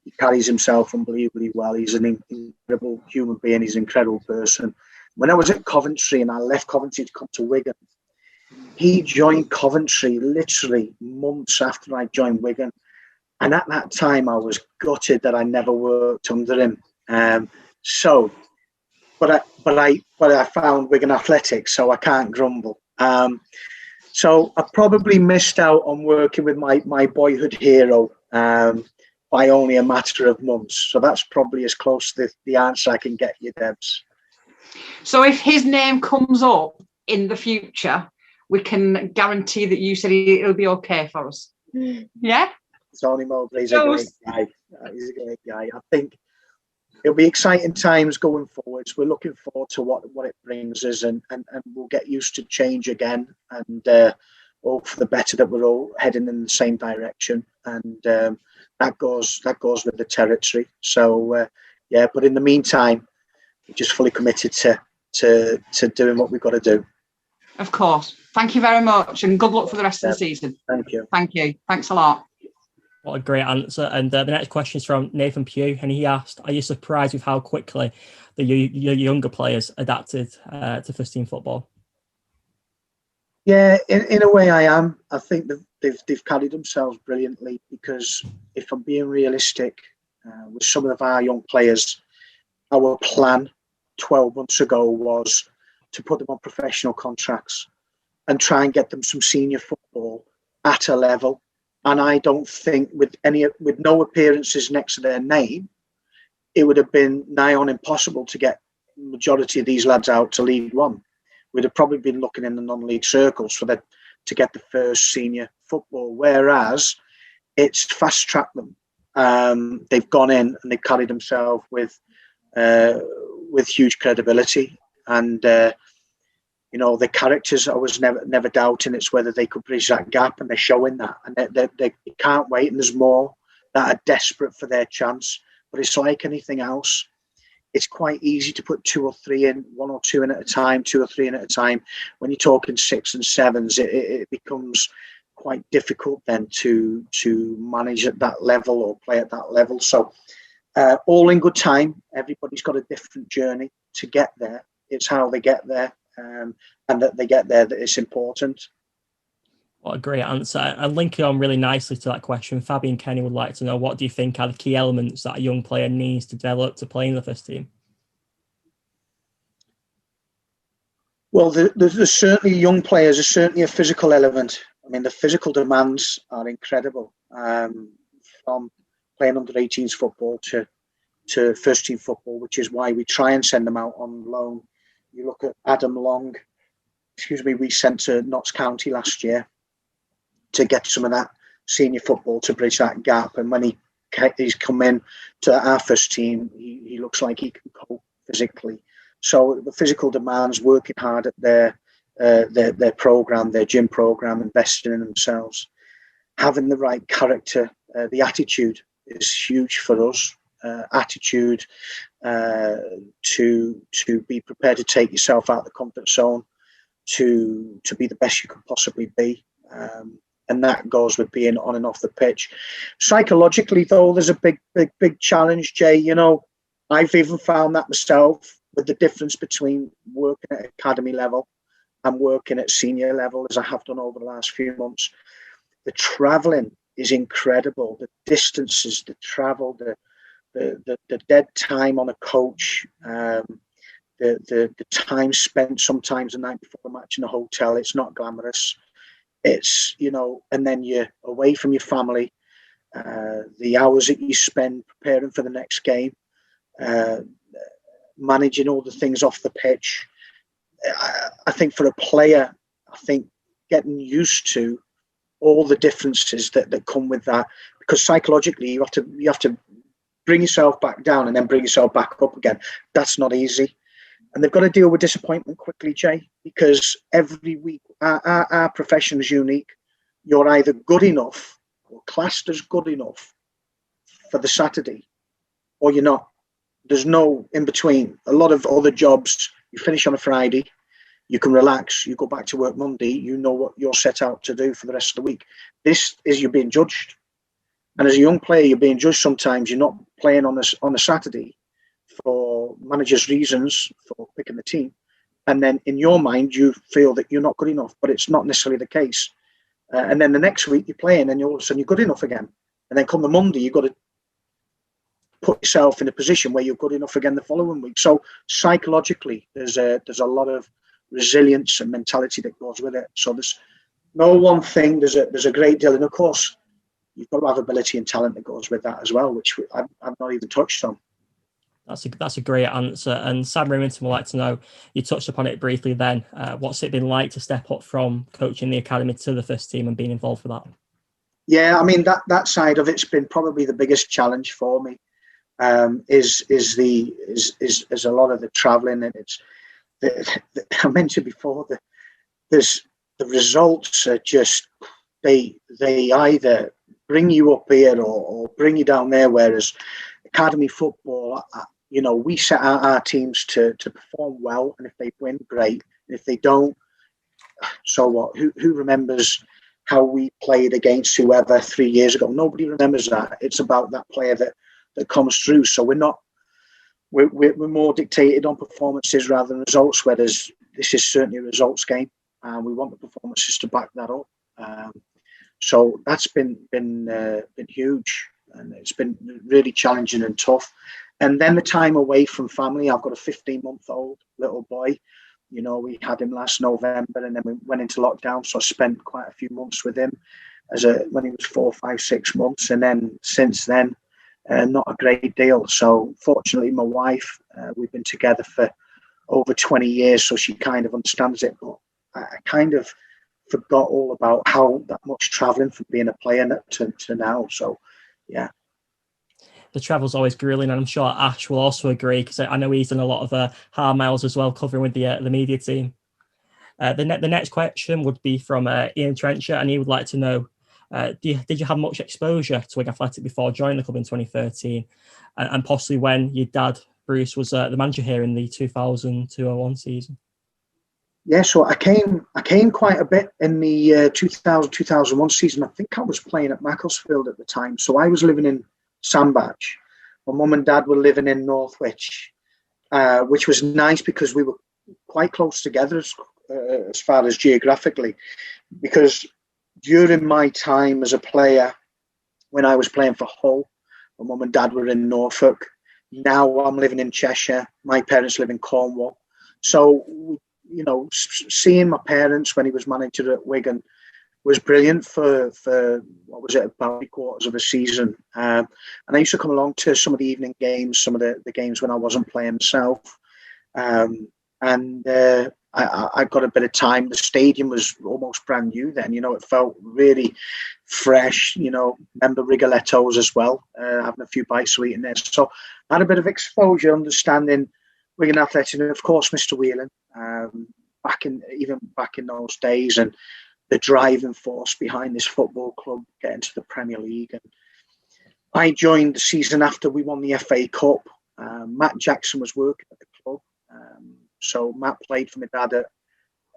He carries himself unbelievably well. He's an incredible human being. He's an incredible person. When I was at Coventry and I left Coventry to come to Wigan, he joined Coventry literally months after I joined Wigan. And at that time, I was gutted that I never worked under him. But I found Wigan Athletic, so I can't grumble. So I probably missed out on working with my boyhood hero by only a matter of months. So that's probably as close to the answer I can get you, Debs. So if his name comes up in the future, we can guarantee that you said it'll be okay for us. Yeah? Tony Mowbray's a great guy. He's a great guy. I think it'll be exciting times going forwards. We're looking forward to what it brings us, and we'll get used to change again, and hope for the better that we're all heading in the same direction, and that goes with the territory. So but in the meantime, we're just fully committed to doing what we've got to do. Of course. Thank you very much, and good luck for the rest of the season. Thank you. Thank you. Thanks a lot. What a great answer. And the next question is from Nathan Pugh, and he asked, are you surprised with how quickly the younger players adapted to first team football? Yeah, in a way I am. I think that they've carried themselves brilliantly, because if I'm being realistic, with some of our young players, our plan 12 months ago was to put them on professional contracts and try and get them some senior football at a level. And I don't think with no appearances next to their name, it would have been nigh on impossible to get the majority of these lads out to League One. We'd have probably been looking in the non-league circles to get the first senior football, whereas it's fast-tracked them. They've gone in and they've carried themselves with huge credibility, and the characters I was never doubting. It's whether they could bridge that gap, and they're showing that, and they can't wait. And there's more that are desperate for their chance. But it's like anything else. It's quite easy to put 2 or 3 in, 1 or 2 in at a time, 2 or 3 in at a time. When you're talking 6 and 7s, it becomes quite difficult then to manage at that level or play at that level. So all in good time. Everybody's got a different journey to get there. It's how they get there, and that they get there that is important. What a great answer. And linking on really nicely to that question, Fabian Kenny would like to know, what do you think are the key elements that a young player needs to develop to play in the first team? Well, there's certainly young players. There's certainly a physical element. I mean, the physical demands are incredible. From playing under 18s football to first team football, which is why we try and send them out on loan. You look at Adam Long, we sent to Notts County last year to get some of that senior football to bridge that gap. And when he's come in to our first team, he looks like he can cope physically. So the physical demands, working hard at their program, their gym program, investing in themselves, having the right character, the attitude is huge for us. Attitude to be prepared to take yourself out of the comfort zone, to be the best you can possibly be. And that goes with being on and off the pitch. Psychologically, though, there's a big challenge, Jay. I've even found that myself, with the difference between working at academy level and working at senior level, as I have done over the last few months. The travelling is incredible. The distances, the travel, the dead time on a coach, the time spent sometimes the night before the match in a hotel. It's not glamorous. It's, and then you're away from your family, the hours that you spend preparing for the next game, managing all the things off the pitch. I think for a player, getting used to all the differences that come with that, because psychologically you have to bring yourself back down and then bring yourself back up again. That's not easy. And they've got to deal with disappointment quickly, Jay, because every week our profession is unique. You're either good enough or classed as good enough for the Saturday, or you're not. There's no in between. A lot of other jobs, you finish on a Friday, you can relax, you go back to work Monday, you know what you're set out to do for the rest of the week. This is you're being judged. And as a young player, you're being judged sometimes. You're not playing on a Saturday for managers' reasons for picking the team. And then in your mind, you feel that you're not good enough, but it's not necessarily the case. And then the next week you're playing and all of a sudden you're good enough again. And then come the Monday, you've got to put yourself in a position where you're good enough again the following week. So psychologically, there's a lot of resilience and mentality that goes with it. So there's no one thing. There's a great deal. And of course, you've got to have ability and talent that goes with that as well, which I've not even touched on. That's a great answer. And Sam Remington would like to know, you touched upon it briefly then, what's it been like to step up from coaching the academy to the first team and being involved with that? Yeah, I mean, that side of it's been probably the biggest challenge for me, is a lot of the travelling, and it's I mentioned before that the results are just they either bring you up here or bring you down there, whereas academy football, we set out our teams to perform well, and if they win, great. And if they don't, so what? Who remembers how we played against whoever 3 years ago? Nobody remembers that. It's about that player that comes through. So we're more dictated on performances rather than results, whereas this is certainly a results game, and we want the performances to back that up. So that's been huge, and it's been really challenging and tough. And then the time away from family. I've got a 15-month-old little boy. We had him last November, and then we went into lockdown, so I spent quite a few months with him. when he was 4, 5, 6 months, and then since then, not a great deal. So fortunately, my wife, we've been together for over 20 years, so she kind of understands it. But I kind of forgot all about how that much travelling from being a player to now. So, yeah. The travel's always grueling, and I'm sure Ash will also agree, because I know he's done a lot of hard miles as well, covering with the media team. The next question would be from Ian Trencher, and he would like to know, did you have much exposure to Wigan Athletic before joining the club in 2013, and possibly when your dad, Bruce, was the manager here in the 2000-2001 season? Yeah, so I came quite a bit in the 2000-2001 season. I think I was playing at Macclesfield at the time. So I was living in Sandbach. My mum and dad were living in Northwich, which was nice because we were quite close together as far as geographically. Because during my time as a player, when I was playing for Hull, my mum and dad were in Norfolk. Now I'm living in Cheshire. My parents live in Cornwall. So, you know, seeing my parents when he was manager at Wigan was brilliant for what was it, about 3/4 of a season. And I used to come along to some of the evening games, some of the games when I wasn't playing myself. I got a bit of time. The stadium was almost brand new then. You know, it felt really fresh. You know, remember Rigoletto's as well, having a few bites to eat in there. So I had a bit of exposure, understanding Wigan Athletic, and of course Mr. Whelan, back in those days, and the driving force behind this football club getting to the Premier League. And I joined the season after we won the FA Cup. Matt Jackson was working at the club. So Matt played for my dad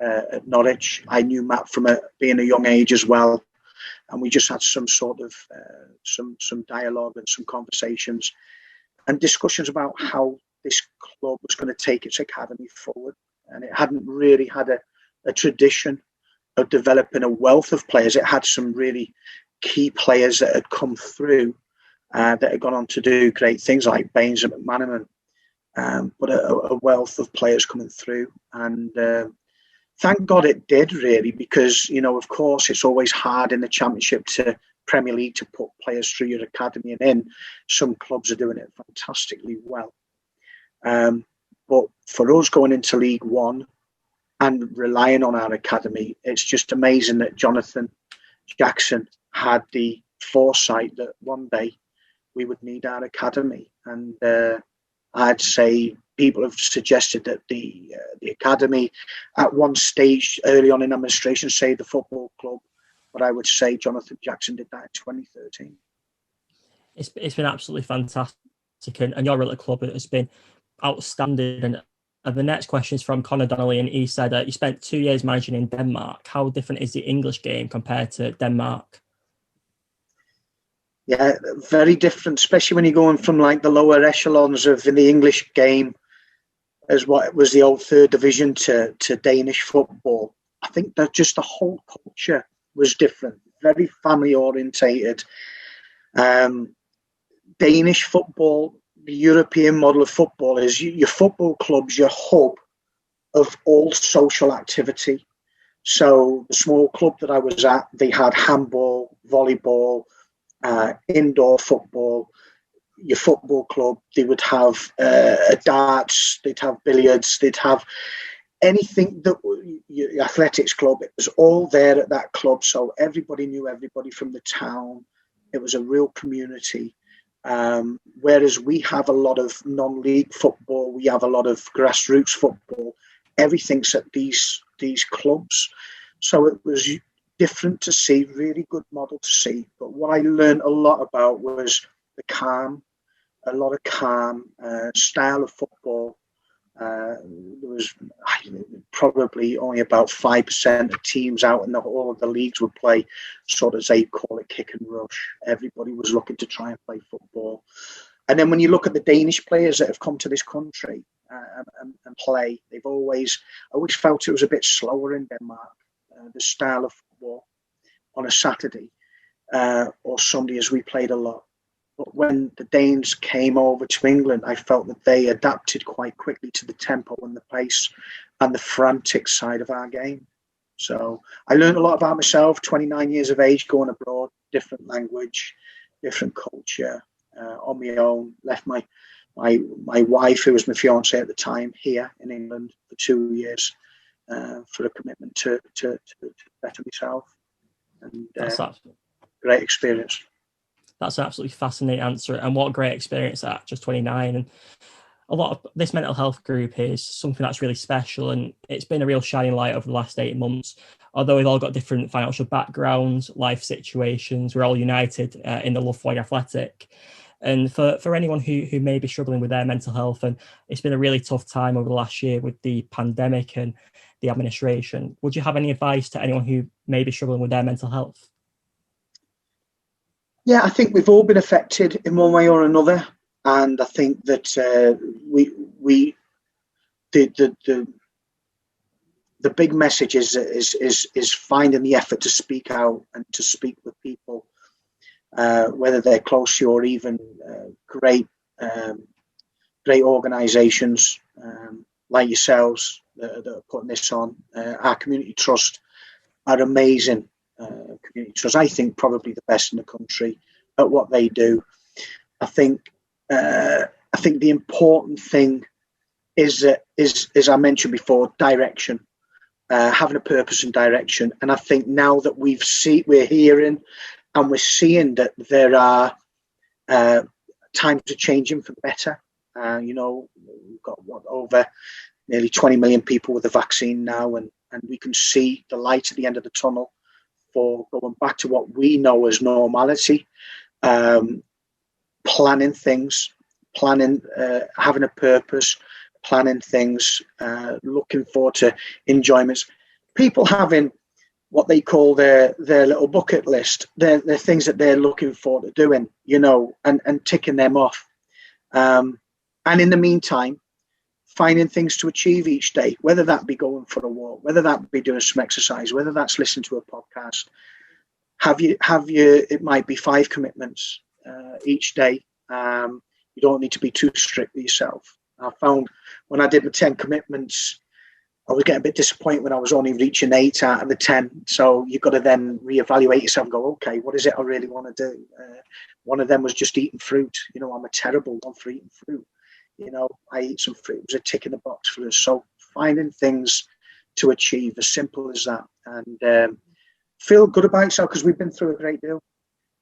at Norwich. I knew Matt from being a young age as well. And we just had some sort of some dialogue and some conversations and discussions about how this club was going to take its academy forward. And it hadn't really had a tradition of developing a wealth of players. It had some really key players that had come through that had gone on to do great things like Baines and McManaman. But a wealth of players coming through, and thank God it did, really, because, you know, of course it's always hard in the Championship to Premier League to put players through your academy, and in some clubs are doing it fantastically well. But for us going into League One and relying on our academy, it's just amazing that Jonathan Jackson had the foresight that one day we would need our academy. And I'd say people have suggested that the academy at one stage early on in administration saved the football club, but I would say Jonathan Jackson did that in 2013. It's been absolutely fantastic, and your role at the club has been outstanding. And the next question is from Conor Donnelly, and he said, you spent 2 years managing in Denmark. How different is the English game compared to Denmark? Yeah, very different, especially when you're going from like the lower echelons of in the English game as what was the old third division to Danish football. I think that just the whole culture was different, very family orientated. Danish football, the European model of football is your football club's your hub of all social activity. So the small club that I was at, they had handball, volleyball, indoor football. Your football club, they would have darts, they'd have billiards, they'd have anything that your athletics club, it was all there at that club. So everybody knew everybody from the town. It was a real community. Whereas we have a lot of non-league football, we have a lot of grassroots football. Everything's at these clubs. So it was different to see, really good model to see. But what I learned a lot about was the calm, a lot of calm, style of football. There was probably only about 5% of teams out in all of the leagues would play sort of, as they call it, kick and rush. Everybody was looking to try and play football. And then when you look at the Danish players that have come to this country and play, I always felt it was a bit slower in Denmark. The style of football on a Saturday or Sunday, as we played a lot. But when the Danes came over to England, I felt that they adapted quite quickly to the tempo and the pace and the frantic side of our game. So I learned a lot about myself. 29 years of age, going abroad, different language, different culture, on my own. Left my wife, who was my fiance at the time, here in England for 2 years for a commitment to better myself. And great experience. That's an absolutely fascinating answer, and what a great experience at just 29. And a lot of this mental health group is something that's really special, and it's been a real shining light over the last 8 months. Although we've all got different financial backgrounds, life situations, we're all united in the love for Wigan Athletic. And for anyone who may be struggling with their mental health, and it's been a really tough time over the last year with the pandemic and the administration, would you have any advice to anyone who may be struggling with their mental health? Yeah, I think we've all been affected in one way or another, and I think that the big message is finding the effort to speak out and to speak with people, whether they're close to you or even great organisations like yourselves that are putting this on. Our community trust are amazing. Community trust, I think, probably the best in the country at what they do. I think the important thing is that, as I mentioned before, direction, having a purpose and direction. And I think now that we're hearing and we're seeing that there are times are changing for the better. We've got over nearly 20 million people with the vaccine now, and we can see the light at the end of the tunnel for going back to what we know as normality. Planning things, having a purpose, planning things, looking forward to enjoyments. People having what they call their little bucket list, their things that they're looking forward to doing, and ticking them off. And in the meantime, finding things to achieve each day, whether that be going for a walk, whether that be doing some exercise, whether that's listening to a podcast. It might be 5 commitments each day. You don't need to be too strict with yourself. I found when I did the 10 commitments, I was getting a bit disappointed when I was only reaching 8 out of the 10. So you've got to then reevaluate yourself and go, okay, what is it I really want to do? One of them was just eating fruit. I'm a terrible one for eating fruit. I eat some fruit. It was a tick in the box for us. So finding things to achieve, as simple as that, and feel good about yourself, because we've been through a great deal,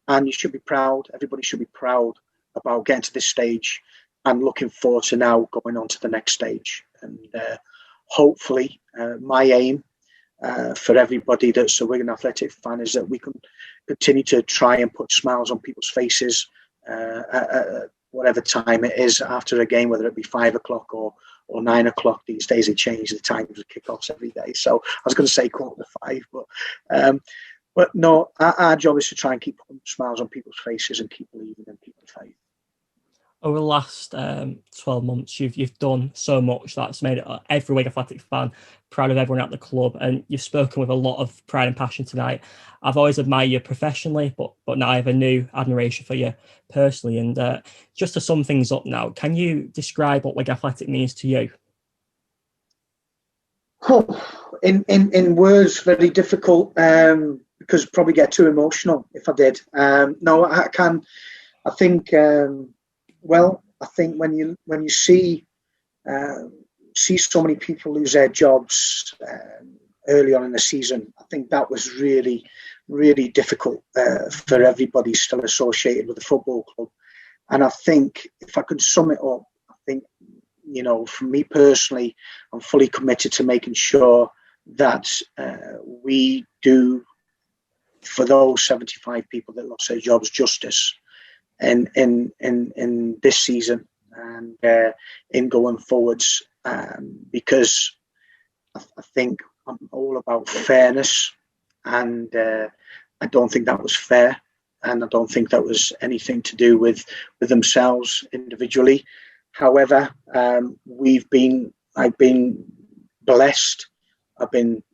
and you should be proud. Everybody should be proud about getting to this stage and looking forward to now going on to the next stage. And hopefully, my aim for everybody that's a Wigan Athletic fan is that we can continue to try and put smiles on people's faces at whatever time it is after a game, whether it be 5 o'clock or 9 o'clock. These days they change the times of kickoffs every day. So I was going to say 4:45, but no, our job is to try and keep putting smiles on people's faces and keep believing in people's faith. Over the last 12 months, you've done so much that's made every Wigan Athletic fan proud of everyone at the club, and you've spoken with a lot of pride and passion tonight. I've always admired you professionally, but now I have a new admiration for you personally. And just to sum things up now, can you describe what Wigan Athletic means to you? In words, very difficult, because I'd probably get too emotional if I did. No, I can. I think. I think when you see so many people lose their jobs early on in the season, I think that was really, really difficult for everybody still associated with the football club. And I think if I could sum it up, I think, for me personally, I'm fully committed to making sure that we do, for those 75 people that lost their jobs, justice in this season and in going forwards, because I think I'm all about fairness, and I don't think that was fair, and I don't think that was anything to do with themselves individually. However, I've been blessed. I've been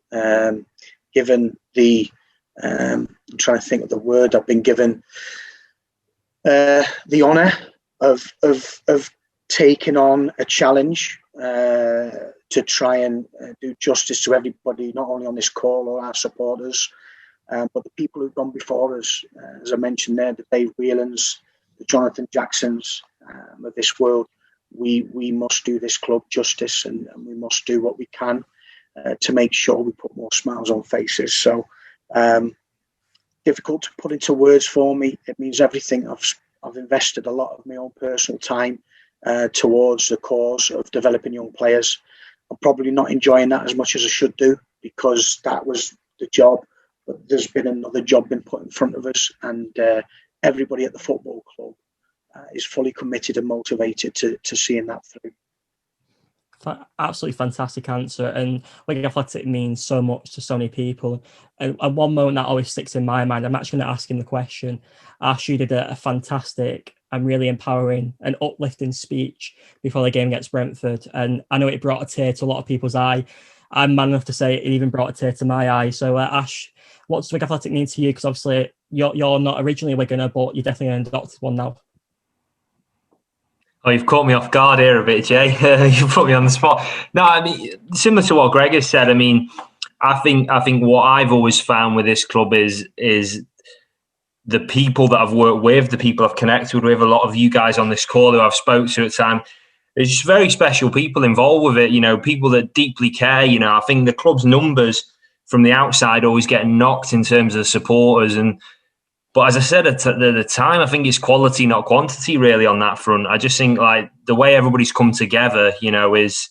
given the I'm trying to think of the word. I've been given the honour of taking on a challenge to try and do justice to everybody, not only on this call or our supporters, but the people who've gone before us. As I mentioned there, the Dave Whelans, the Jonathan Jacksons of this world. We must do this club justice, and we must do what we can to make sure we put more smiles on faces. So difficult to put into words for me. It means everything. I've invested a lot of my own personal time towards the cause of developing young players. I'm probably not enjoying that as much as I should do, because that was the job, but there's been another job been put in front of us, and everybody at the football club is fully committed and motivated to seeing that through. Absolutely fantastic answer, and Wigan Athletic means so much to so many people. And one moment that always sticks in my mind, I'm actually going to ask him the question. Ash, you did a fantastic and really empowering and uplifting speech before the game against Brentford, and I know it brought a tear to a lot of people's eye. I'm man enough to say it even brought a tear to my eye. So Ash, what does Wigan Athletic mean to you? Because obviously you're not originally a Wiganer, but you're definitely an adopted one now. Oh, you've caught me off guard here a bit, Jay. You put me on the spot. No, I mean, similar to what Greg has said. I mean, I think what I've always found with this club is the people that I've worked with, the people I've connected with. A lot of you guys on this call who I've spoke to at the time. There's just very special people involved with it. You know, people that deeply care. You know, I think the club's numbers from the outside always get knocked in terms of supporters. But as I said at the time, I think it's quality, not quantity, really, on that front. I just think like the way everybody's come together, you know, is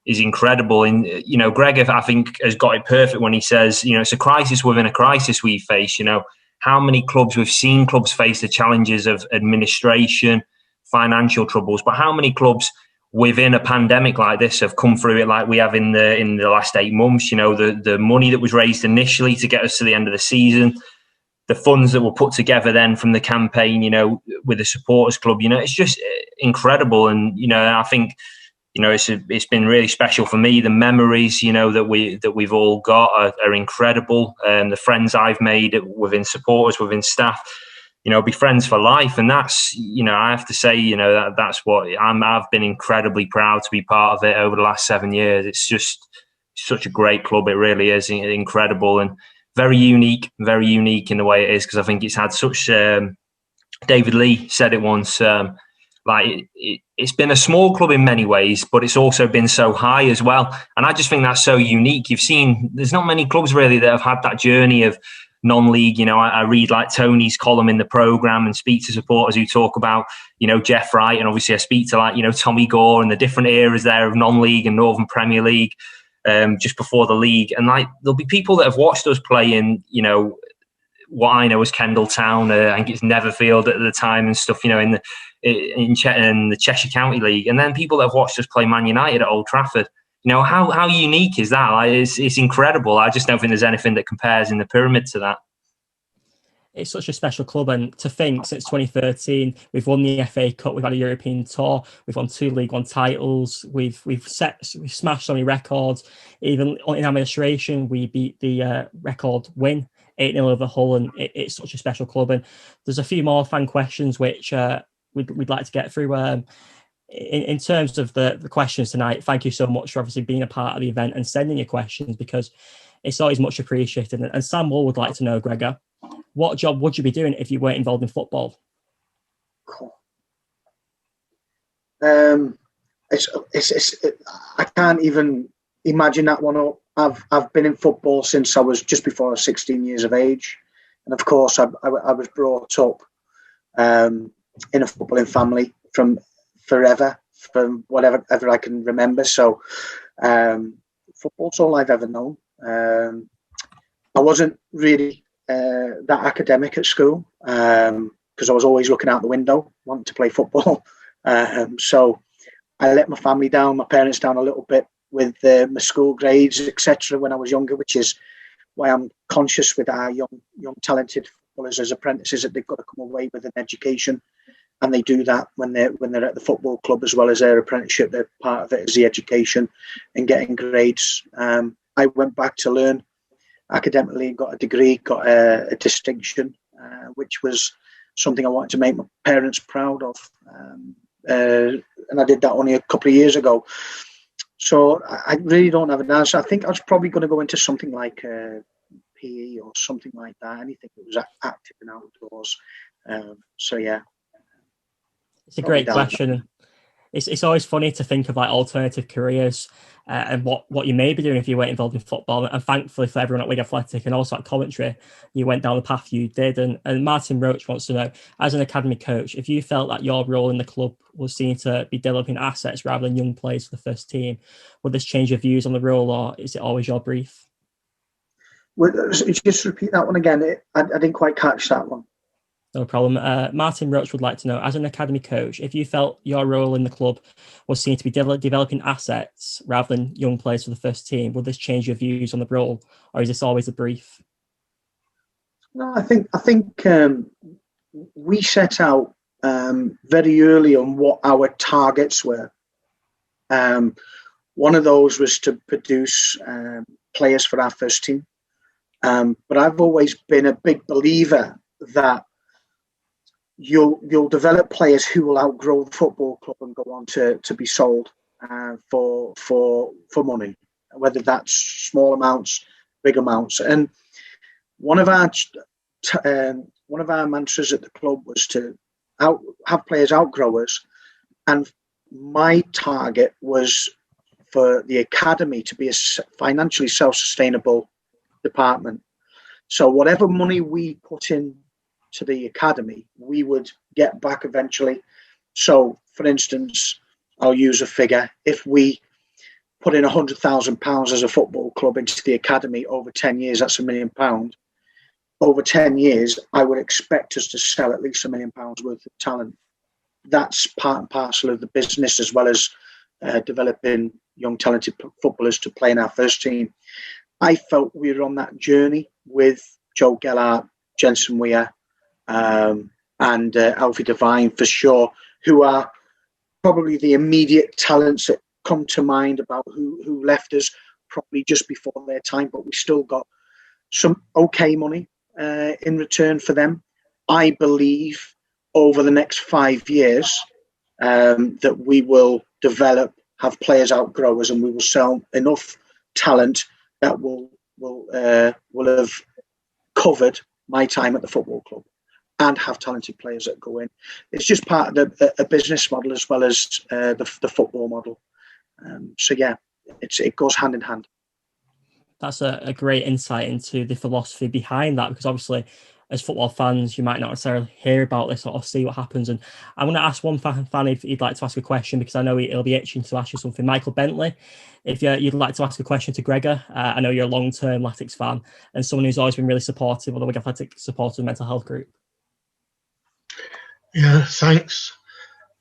incredible. And, you know, Greg, I think, has got it perfect when he says, you know, it's a crisis within a crisis we face. You know, how many clubs, we've seen clubs face the challenges of administration, financial troubles, but how many clubs within a pandemic like this have come through it like we have in the last 8 months? You know, the money that was raised initially to get us to the end of the season, the funds that were put together then from the campaign, you know, with the supporters club, you know, it's just incredible. And, you know, I think, you know, it's been really special for me. The memories, you know, that we've all got are incredible. The friends I've made within supporters, within staff, you know, be friends for life. And that's, you know, I have to say, you know, that's what I've been incredibly proud to be part of it over the last 7 years. It's just such a great club. It really is incredible. And very unique in the way it is, because I think it's had such. David Lee said it once. It's been a small club in many ways, but it's also been so high as well. And I just think that's so unique. You've seen there's not many clubs really that have had that journey of non-league. You know, I read like Tony's column in the programme and speak to supporters who talk about, you know, Jeff Wright, and obviously I speak to like, you know, Tommy Gore and the different eras there of non-league and Northern Premier League. Just before the league, and like there'll be people that have watched us play in, you know, what I know as Kendal Town, I think it's Netherfield at the time and stuff, you know, in the Cheshire County League, and then people that have watched us play Man United at Old Trafford. You know, how unique is that? Like, it's incredible. I just don't think there's anything that compares in the pyramid to that. It's such a special club, and to think since 2013 we've won the FA Cup, we've had a European tour, we've won 2 League One titles, we've smashed so many records. Even in administration, we beat the record win 8-0 over Hull, and it's such a special club. And there's a few more fan questions which we'd like to get through. In terms of the questions tonight, thank you so much for obviously being a part of the event and sending your questions, because it's always much appreciated. And Sam Wall would like to know, Gregor, what job would you be doing if you weren't involved in football? Cool. I can't even imagine that one up. I've been in football since I was just before I was 16 years of age, and of course I was brought up in a footballing family from whatever I can remember. So football's all I've ever known. I wasn't really that academic at school because I was always looking out the window wanting to play football. So I let my family down, my parents down a little bit with my school grades, etc. when I was younger, which is why I'm conscious with our young talented footballers as apprentices that they've got to come away with an education, and they do that when they're at the football club as well as their apprenticeship. They're part of it as the education and getting grades. I went back to learn academically, got a degree, got a distinction, which was something I wanted to make my parents proud of. And I did that only a couple of years ago. So I really don't have an answer. I think I was probably going to go into something like PE or something like that, anything that was active and outdoors. So yeah. It's a great question. It's always funny to think of like alternative careers and what you may be doing if you weren't involved in football. And thankfully for everyone at Wigan Athletic and also at Coventry, you went down the path you did. And Martin Roach wants to know, as an academy coach, if you felt that your role in the club was seen to be developing assets rather than young players for the first team, would this change your views on the role, or is it always your brief? Just repeat that one again. I didn't quite catch that one. No problem. Martin Roach would like to know, as an academy coach, if you felt your role in the club was seen to be developing assets rather than young players for the first team, would this change your views on the role, or is this always a brief? No, I think we set out very early on what our targets were. One of those was to produce players for our first team. But I've always been a big believer that you'll develop players who will outgrow the football club and go on to be sold for money, whether that's small amounts, big amounts. And one of our mantras at the club was to have players outgrow us, and my target was for the academy to be a financially self-sustainable department. So whatever money we put in to the academy, we would get back eventually. So, for instance, I'll use a figure. If we put in £100,000 as a football club into the academy over 10 years, that's £1 million. Over 10 years, I would expect us to sell at least £1 million worth of talent. That's part and parcel of the business, as well as developing young talented footballers to play in our first team. I felt we were on that journey with Joe Gellart, Jensen Weir, and Alfie Devine for sure, who are probably the immediate talents that come to mind about who left us probably just before their time, but we still got some okay money in return for them. I believe over the next 5 years that we will have players outgrow us, and we will sell enough talent that will have covered my time at the football club and have talented players that go in. It's just part of a business model as well as the football model. So yeah, it goes hand in hand. That's a great insight into the philosophy behind that, because obviously as football fans, you might not necessarily hear about this or see what happens. And I'm going to ask one fan if he'd like to ask a question, because I know he'll be itching to ask you something. Michael Bentley, if you'd like to ask a question to Gregor, I know you're a long-term Latics fan and someone who's always been really supportive of the Wigan Athletic Supporters Mental Health Group. Yeah, thanks.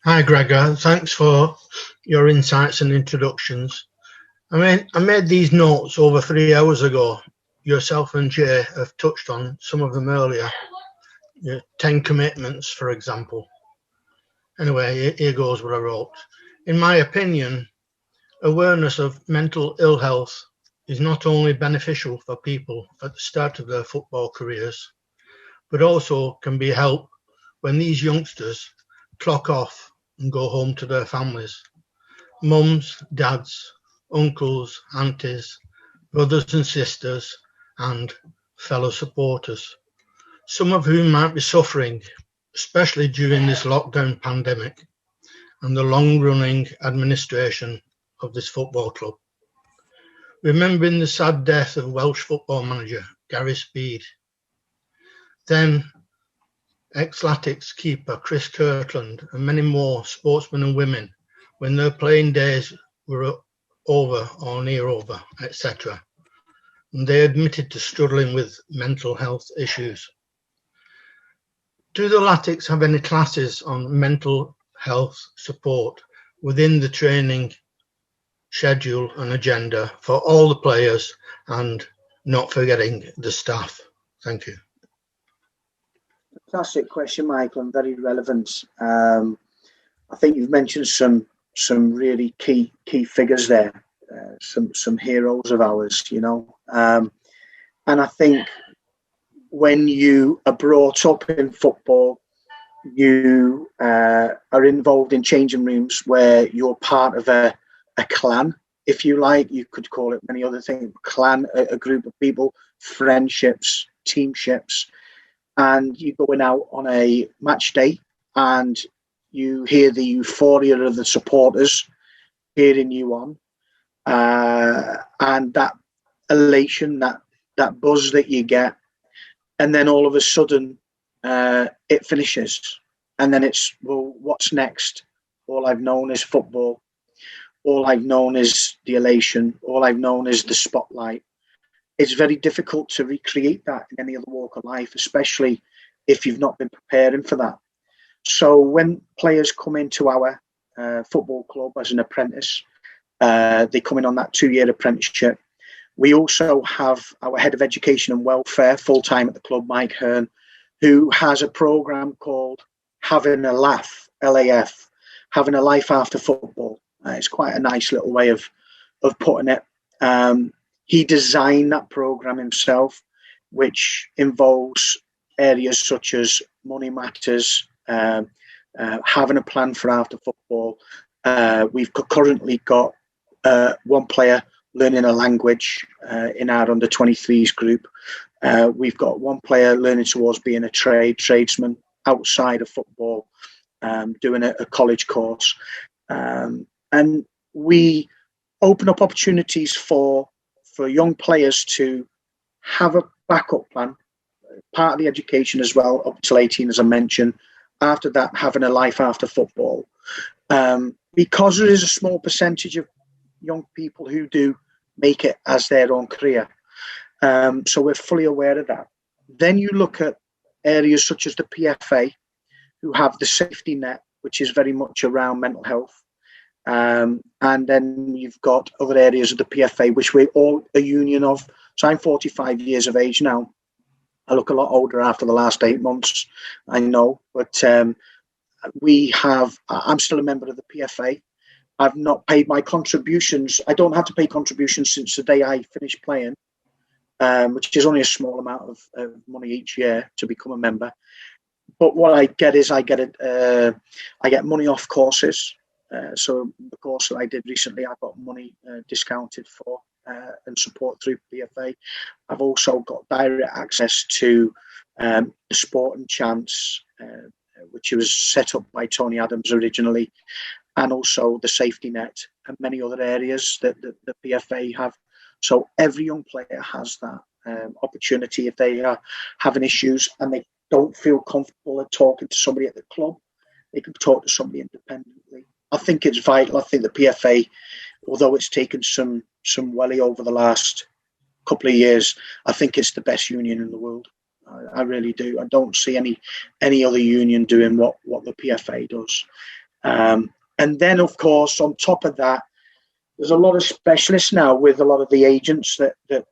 Hi, Gregor. Thanks for your insights and introductions. I made these notes over 3 hours ago. Yourself and Jay have touched on some of them earlier. 10 commitments, for example. Anyway, here goes what I wrote. In my opinion, awareness of mental ill health is not only beneficial for people at the start of their football careers, but also can be helped when these youngsters clock off and go home to their families. Mums, dads, uncles, aunties, brothers and sisters, and fellow supporters, some of whom might be suffering, especially during this lockdown pandemic and the long-running administration of this football club. Remembering the sad death of Welsh football manager Gary Speed, then ex-Latics keeper Chris Kirtland, and many more sportsmen and women when their playing days were over or near over, etc. And they admitted to struggling with mental health issues. Do the Latics have any classes on mental health support within the training schedule and agenda for all the players, and not forgetting the staff? Thank you. Fantastic question, Michael, and very relevant. I think you've mentioned some really key figures there, some heroes of ours, and I think when you are brought up in football, you are involved in changing rooms where you're part of a clan, if you like. You could call it many other things, clan, a group of people, friendships, teamships, and you're going out on a match day and you hear the euphoria of the supporters cheering you on, and that elation, that buzz that you get, and then all of a sudden it finishes, and then it's, well, what's next? All I've known is football. All I've known is the elation. All I've known is the spotlight. It's very difficult to recreate that in any other walk of life, especially if you've not been preparing for that. So when players come into our football club as an apprentice, they come in on that 2-year apprenticeship. We also have our head of education and welfare full-time at the club, Mike Hearn, who has a program called Having a Laugh, LAF, Having a Life After Football. It's quite a nice little way of putting it. He designed that program himself, which involves areas such as money matters, having a plan for after football. We've currently got one player learning a language in our under-23s group. We've got one player learning towards being a tradesman outside of football, doing a college course. And we open up opportunities for young players to have a backup plan, part of the education as well, up till 18, as I mentioned. After that, having a life after football. Because there is a small percentage of young people who do make it as their own career. So we're fully aware of that. Then you look at areas such as the PFA, who have the safety net, which is very much around mental health. And then you've got other areas of the PFA, which we're all a union of. So I'm 45 years of age now. I look a lot older after the last 8 months, I know. But I'm still a member of the PFA. I've not paid my contributions. I don't have to pay contributions since the day I finished playing, which is only a small amount of money each year to become a member. But what I get is I get money off courses. So the course that I did recently, I got money discounted for and support through PFA. I've also got direct access to the Sport and Chance, which was set up by Tony Adams originally, and also the safety net and many other areas that the PFA have. So every young player has that opportunity. If they are having issues and they don't feel comfortable at talking to somebody at the club, they can talk to somebody independently. I think it's vital. I think the PFA, although it's taken some welly over the last couple of years, I think it's the best union in the world. I really do. I don't see any other union doing what the PFA does. And then, of course, on top of that, there's a lot of specialists now with a lot of the agents that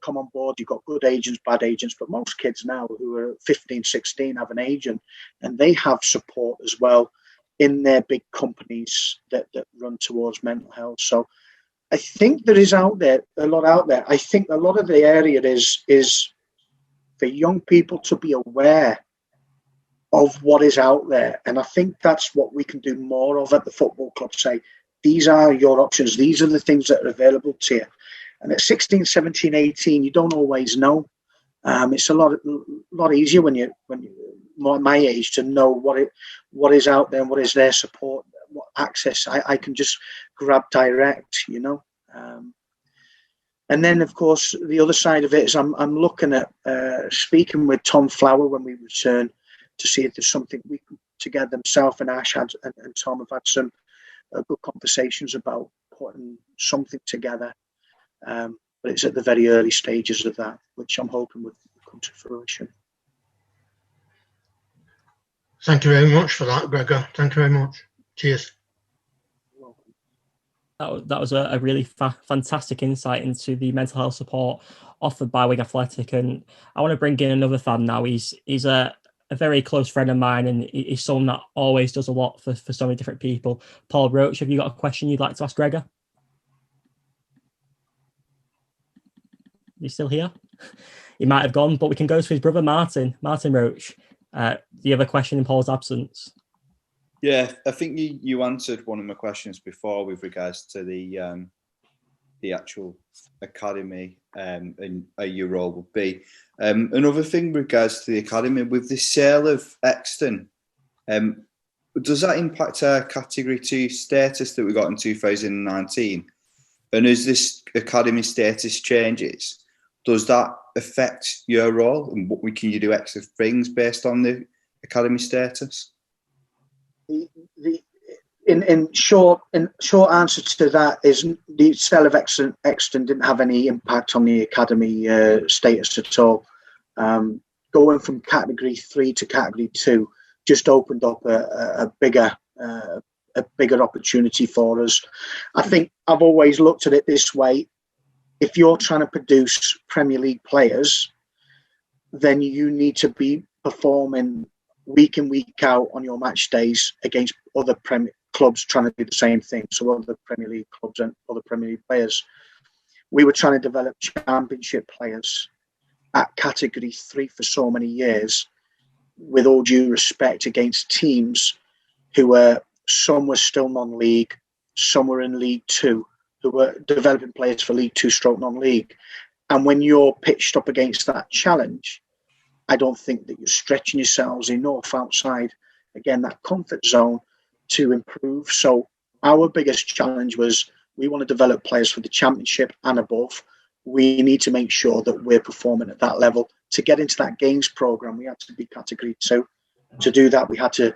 come on board. You've got good agents, bad agents, but most kids now who are 15, 16 have an agent, and they have support as well in their big companies that run towards mental health. So I think there is a lot out there. I think a lot of the area is for young people to be aware of what is out there. And I think that's what we can do more of at the football club. Say, these are your options. These are the things that are available to you. And at 16, 17, 18, you don't always know. It's a lot easier when you're my age to know what is out there and what is their support, what access I can just grab direct, you know. And then, of course, the other side of it is I'm looking at speaking with Tom Flower when we return to see if there's something we can together. Himself and Ash and Tom have had some good conversations about putting something together. But it's at the very early stages of that, which I'm hoping would come to fruition. Thank you very much for that, Gregor. Thank you very much. Cheers. That was a really fantastic insight into the mental health support offered by Wigan Athletic. And I want to bring in another fan now. He's a very close friend of mine, and he's someone that always does a lot for so many different people. Paul Roach, have you got a question you'd like to ask Gregor? He's still here? He might have gone, but we can go to his brother, Martin Roach. Do you have a question in Paul's absence? Yeah, I think you answered one of my questions before with regards to the the actual academy and your role would be. Another thing with regards to the academy, with the sale of Exton, does that impact our Category 2 status that we got in 2019? And as this academy status changes, does that affect your role? And what can you do extra things based on the academy status? In short answer to that is the sale of Exton didn't have any impact on the academy status at all. Going from Category 3 to Category 2 just opened up a bigger opportunity for us. I think I've always looked at it this way: if you're trying to produce Premier League players, then you need to be performing week in, week out on your match days against other Premier clubs trying to do the same thing. So other Premier League clubs and other Premier League players. We were trying to develop Championship players at Category 3 for so many years, with all due respect, against teams who were, some were still non-league, some were in League 2, who were developing players for League 2 stroke non-league. And when you're pitched up against that challenge, I don't think that you're stretching yourselves enough outside, again, that comfort zone to improve. So our biggest challenge was, we want to develop players for the Championship and above. We need to make sure that we're performing at that level. To get into that games program, we had to be Category 2. To do that, we had to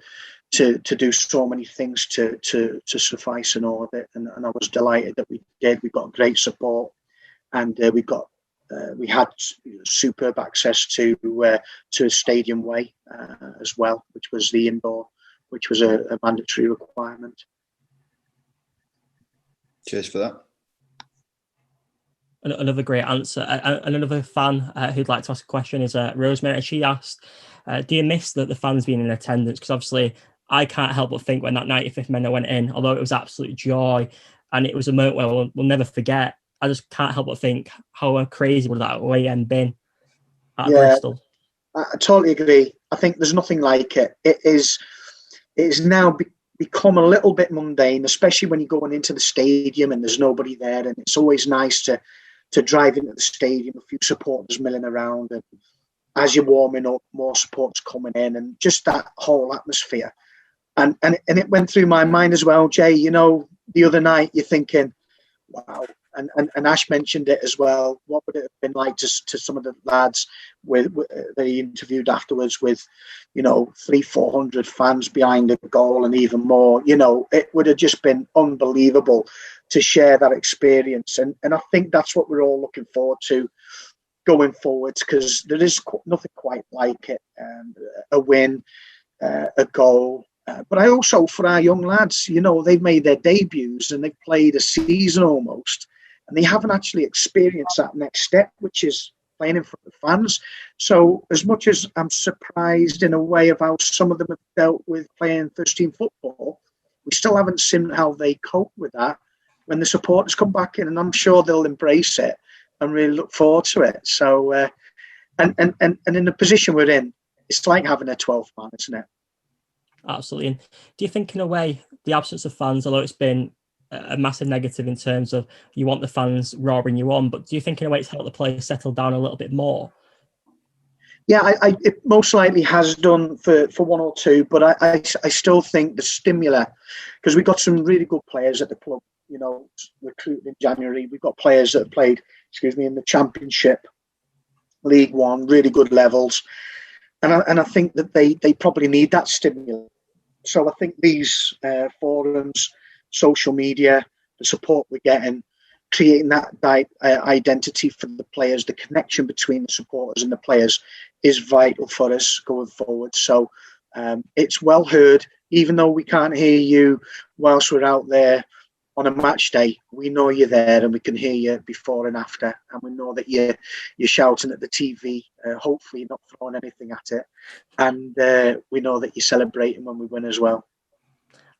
do so many things to suffice in all of it. And I was delighted that we did. We got great support, and we had superb access to a stadium way as well, which was the indoor, which was a mandatory requirement. Cheers for that. Another great answer. Another fan who'd like to ask a question is Rosemary, and she asked, do you miss the fans being in attendance? Because obviously I can't help but think when that 95th minute went in, although it was absolute joy and it was a moment where we'll never forget, I just can't help but think how crazy would that away end been at Bristol. I totally agree. I think there's nothing like it. It is now become a little bit mundane, especially when you're going into the stadium and there's nobody there. And it's always nice to drive into the stadium, a few supporters milling around, and as you're warming up, more supporters coming in, and just that whole atmosphere. And it went through my mind as well, Jay. You know, the other night you're thinking, wow. And Ash mentioned it as well. What would it have been like to some of the lads with they interviewed afterwards with, 300-400 fans behind the goal and even more? It would have just been unbelievable to share that experience. And I think that's what we're all looking forward to going forwards, because there is nothing quite like it. A win, a goal. But I also, for our young lads, they've made their debuts and they've played a season almost, and they haven't actually experienced that next step, which is playing in front of fans. So as much as I'm surprised in a way of how some of them have dealt with playing first-team football, we still haven't seen how they cope with that when the supporters come back in, and I'm sure they'll embrace it and really look forward to it. So, and in the position we're in, it's like having a 12th man, isn't it? Absolutely. And do you think, in a way, the absence of fans, although it's been a massive negative in terms of you want the fans roaring you on, but do you think in a way it's helped the players settle down a little bit more? Yeah, it most likely has done for one or two, but I still think the stimuli, because we got some really good players at the club, recruited in January. We've got players that have played, in the Championship, League One, really good levels. And I think that they probably need that stimulus. So I think these forums, social media, the support we're getting, creating that identity for the players, the connection between the supporters and the players is vital for us going forward. So it's well heard, even though we can't hear you whilst we're out there on a match day. We know you're there and we can hear you before and after, and we know that you're shouting at the TV, hopefully you're not throwing anything at it, and we know that you're celebrating when we win as well.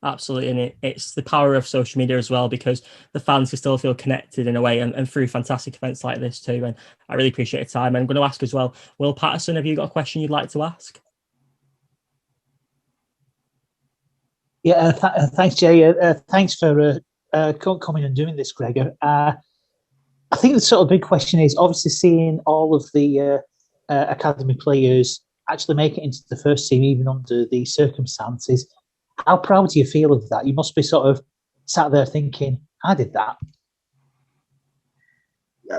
Absolutely, and it's the power of social media as well, because the fans can still feel connected in a way, and through fantastic events like this too. And I really appreciate your time. And I'm going to ask as well, Will Patterson, have you got a question you'd like to ask? Yeah, thanks, Jay. Thanks for coming and doing this, Gregor. I think the sort of big question is obviously seeing all of the academy players actually make it into the first team, even under the circumstances. How proud do you feel of that? You must be sort of sat there thinking, I did that.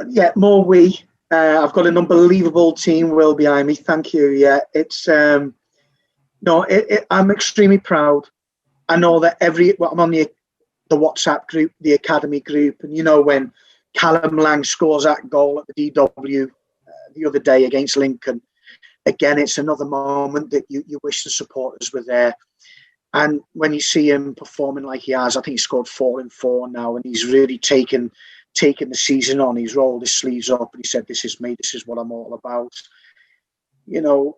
Yeah, more we. I've got an unbelievable team, Will, behind me. Thank you. Yeah, it's I'm extremely proud. I know that I'm on the WhatsApp group, the academy group, and when Callum Lang scores that goal at the DW the other day against Lincoln, again, it's another moment that you wish the supporters were there. And when you see him performing like he has, I think he scored 4 in 4 now, and he's really taken the season on. He's rolled his sleeves up and he said, "This is me. This is what I'm all about."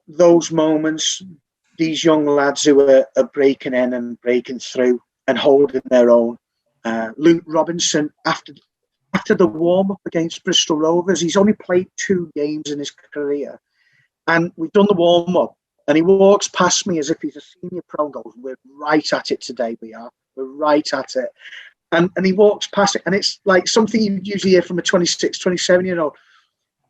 Those moments, these young lads who are breaking in and breaking through and holding their own. Luke Robinson, after the warm-up against Bristol Rovers, he's only played 2 games in his career. And we've done the warm-up, and he walks past me as if he's a senior pro and goes, "We're right at it today, we are. We're right at it." And he walks past it, and it's like something you usually hear from a 26, 27-year-old.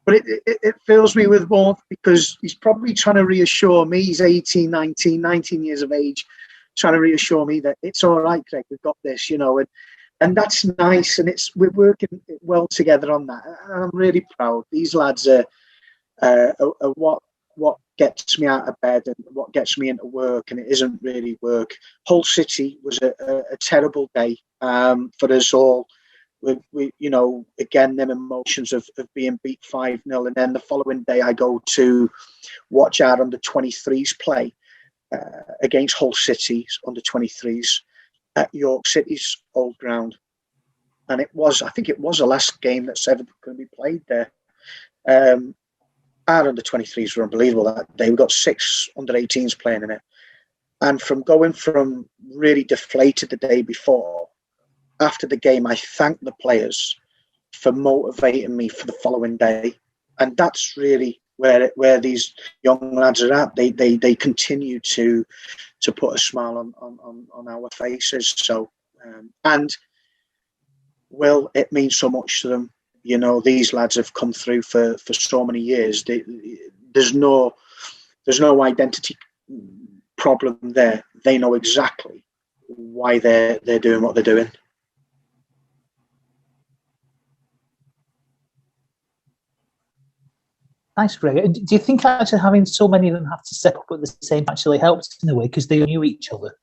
But it fills me with warmth because he's probably trying to reassure me. He's 18, 19 years of age, trying to reassure me that it's all right, Greg, we've got this, and that's nice. And we're working well together on that. And I'm really proud. These lads are what gets me out of bed and what gets me into work, and it isn't really work. Hull City was a terrible day for us all. We again, them emotions of being beat 5-0, and then the following day I go to watch our under-23s play against Hull City's under-23s at York City's old ground, and I think it was the last game that's ever going to be played there. Our under-23s were unbelievable that day. We got 6 under-18s playing in it, and from going from really deflated the day before, after the game, I thanked the players for motivating me for the following day, and that's really where these young lads are at. They continue to put a smile on our faces. So, and Will, it means so much to them. These lads have come through for so many years. There's no identity problem there. They know exactly why they're doing what they're doing. Thanks, Greg. Do you think actually having so many of them have to step up at the same time actually helps in a way because they knew each other?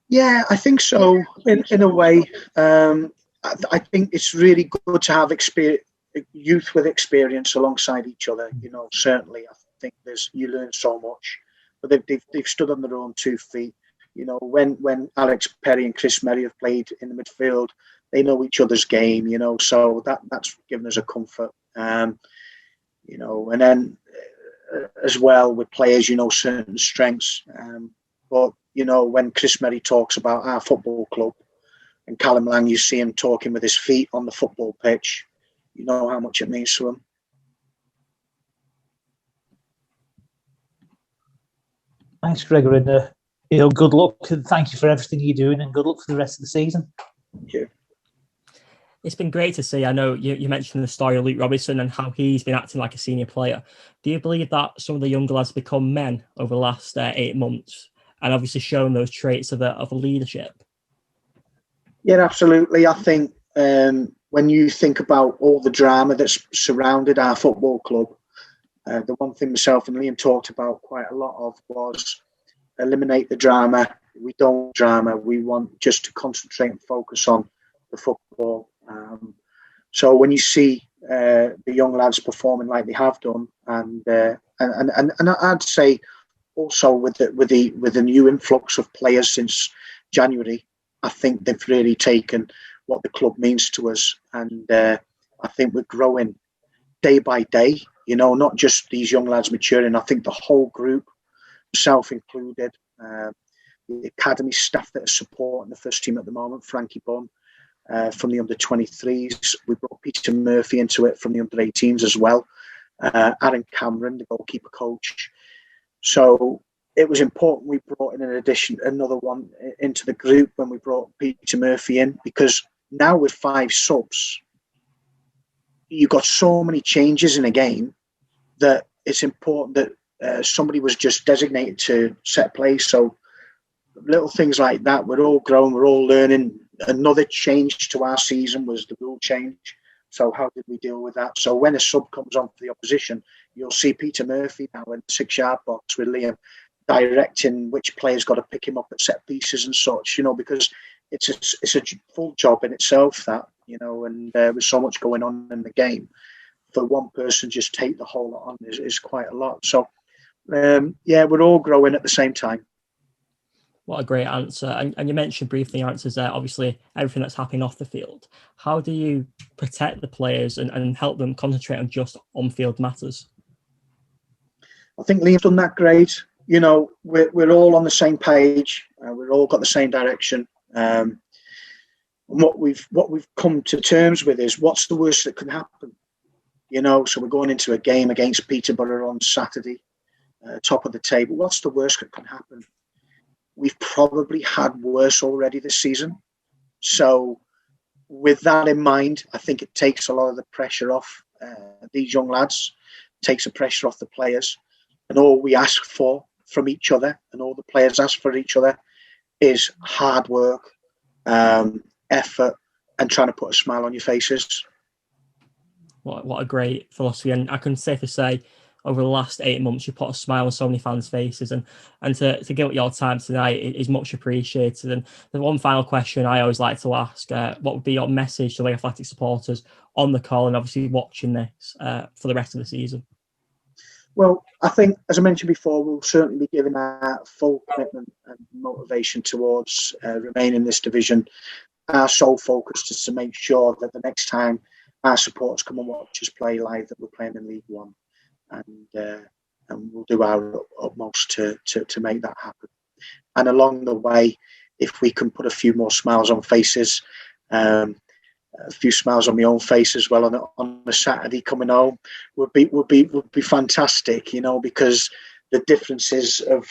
Yeah, I think so. In a way, I think it's really good to have youth with experience alongside each other. Certainly, I think you learn so much. But they've stood on their own 2 feet. When Alex Perry and Chris Merry have played in the midfield, they know each other's game. So that's given us a comfort. And then as well with players, certain strengths. But when Chris Merry talks about our football club and Callum Lang, you see him talking with his feet on the football pitch. You know how much it means to him. Thanks, Gregor, and good luck and thank you for everything you're doing, and good luck for the rest of the season. Thank you. It's been great to see. I know you mentioned the story of Luke Robinson and how he's been acting like a senior player. Do you believe that some of the younger lads become men over the last 8 months and obviously shown those traits of a leadership? Yeah, absolutely. I think when you think about all the drama that's surrounded our football club, the one thing myself and Liam talked about quite a lot of was eliminate the drama. We don't drama. We want just to concentrate and focus on the football. So when you see the young lads performing like they have done, and I'd say also with the new influx of players since January, I think they've really taken what the club means to us, and I think we're growing day by day. Not just these young lads maturing. I think the whole group, myself included, the academy staff that are supporting the first team at the moment, Frankie Bunn. From the under-23s. We brought Peter Murphy into it from the under-18s as well. Aaron Cameron, the goalkeeper coach. So it was important we brought in another one into the group when we brought Peter Murphy in, because Now with 5 subs, you've got so many changes in a game that it's important that somebody was just designated to set play. So little things like that, we're all growing, we're all learning. Another change to our season was the rule change. So how did we deal with that? So when a sub comes on for the opposition, you'll see Peter Murphy now in the 6-yard box with Liam directing which player's got to pick him up at set pieces and such, because it's a full job in itself, that, and with so much going on in the game, for one person just take the whole lot on is quite a lot. So we're all growing at the same time. What a great answer. And you mentioned briefly answers there, obviously everything that's happening off the field. How do you protect the players and help them concentrate on just on-field matters? I think Liam's done that great. We're all on the same page. We've all got the same direction. And what we've come to terms with is, what's the worst that can happen? So we're going into a game against Peterborough on Saturday, top of the table. What's the worst that can happen? We've probably had worse already this season. So with that in mind, I think it takes a lot of the pressure off these young lads, takes the pressure off the players. And all we ask for from each other, and all the players ask for each other, is hard work, effort, and trying to put a smile on your faces. What a great philosophy. And I can safely say, over the last 8 months, you put a smile on so many fans' faces, and to give up your time tonight is much appreciated. And the one final question I always like to ask, what would be your message to Wigan Athletic supporters on the call and obviously watching this for the rest of the season? Well, I think, as I mentioned before, we'll certainly be giving our full commitment and motivation towards remaining in this division. Our sole focus is to make sure that the next time our supporters come and watch us play live, that we're playing in League One. And we'll do our utmost to make that happen. And along the way, if we can put a few more smiles on faces, a few smiles on my own face as well on a Saturday coming home, would be fantastic. Because the differences of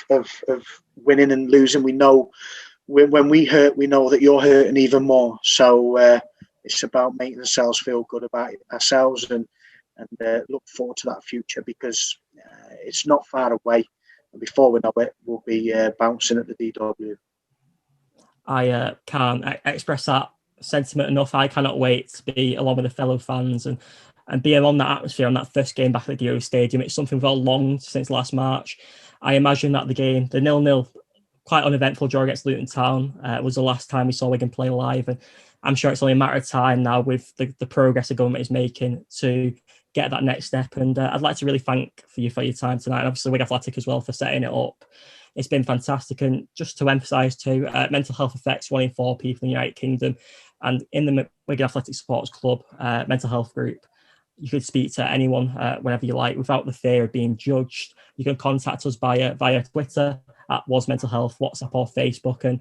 winning and losing, we know when we hurt, we know that you're hurting even more. So it's about making ourselves feel good about ourselves and look forward to that future, because it's not far away. And before we know it, we'll be bouncing at the DW. I can't express that sentiment enough. I cannot wait to be along with the fellow fans and be on that atmosphere on that first game back at the Euro Stadium. It's something we've all longed since last March. I imagine that the 0-0, quite uneventful draw against Luton Town, was the last time we saw Wigan play live. And I'm sure it's only a matter of time now, with the progress the government is making, to get that next step. And I'd like to really thank you for your time tonight, and obviously Wigan Athletic as well for setting it up. It's been fantastic. And just to emphasise too, mental health affects 1 in 4 people in the United Kingdom, and in the Wigan Athletic Supporters Club mental health group, you could speak to anyone whenever you like without the fear of being judged. You can contact us via Twitter at Was Mental Health, WhatsApp or Facebook, and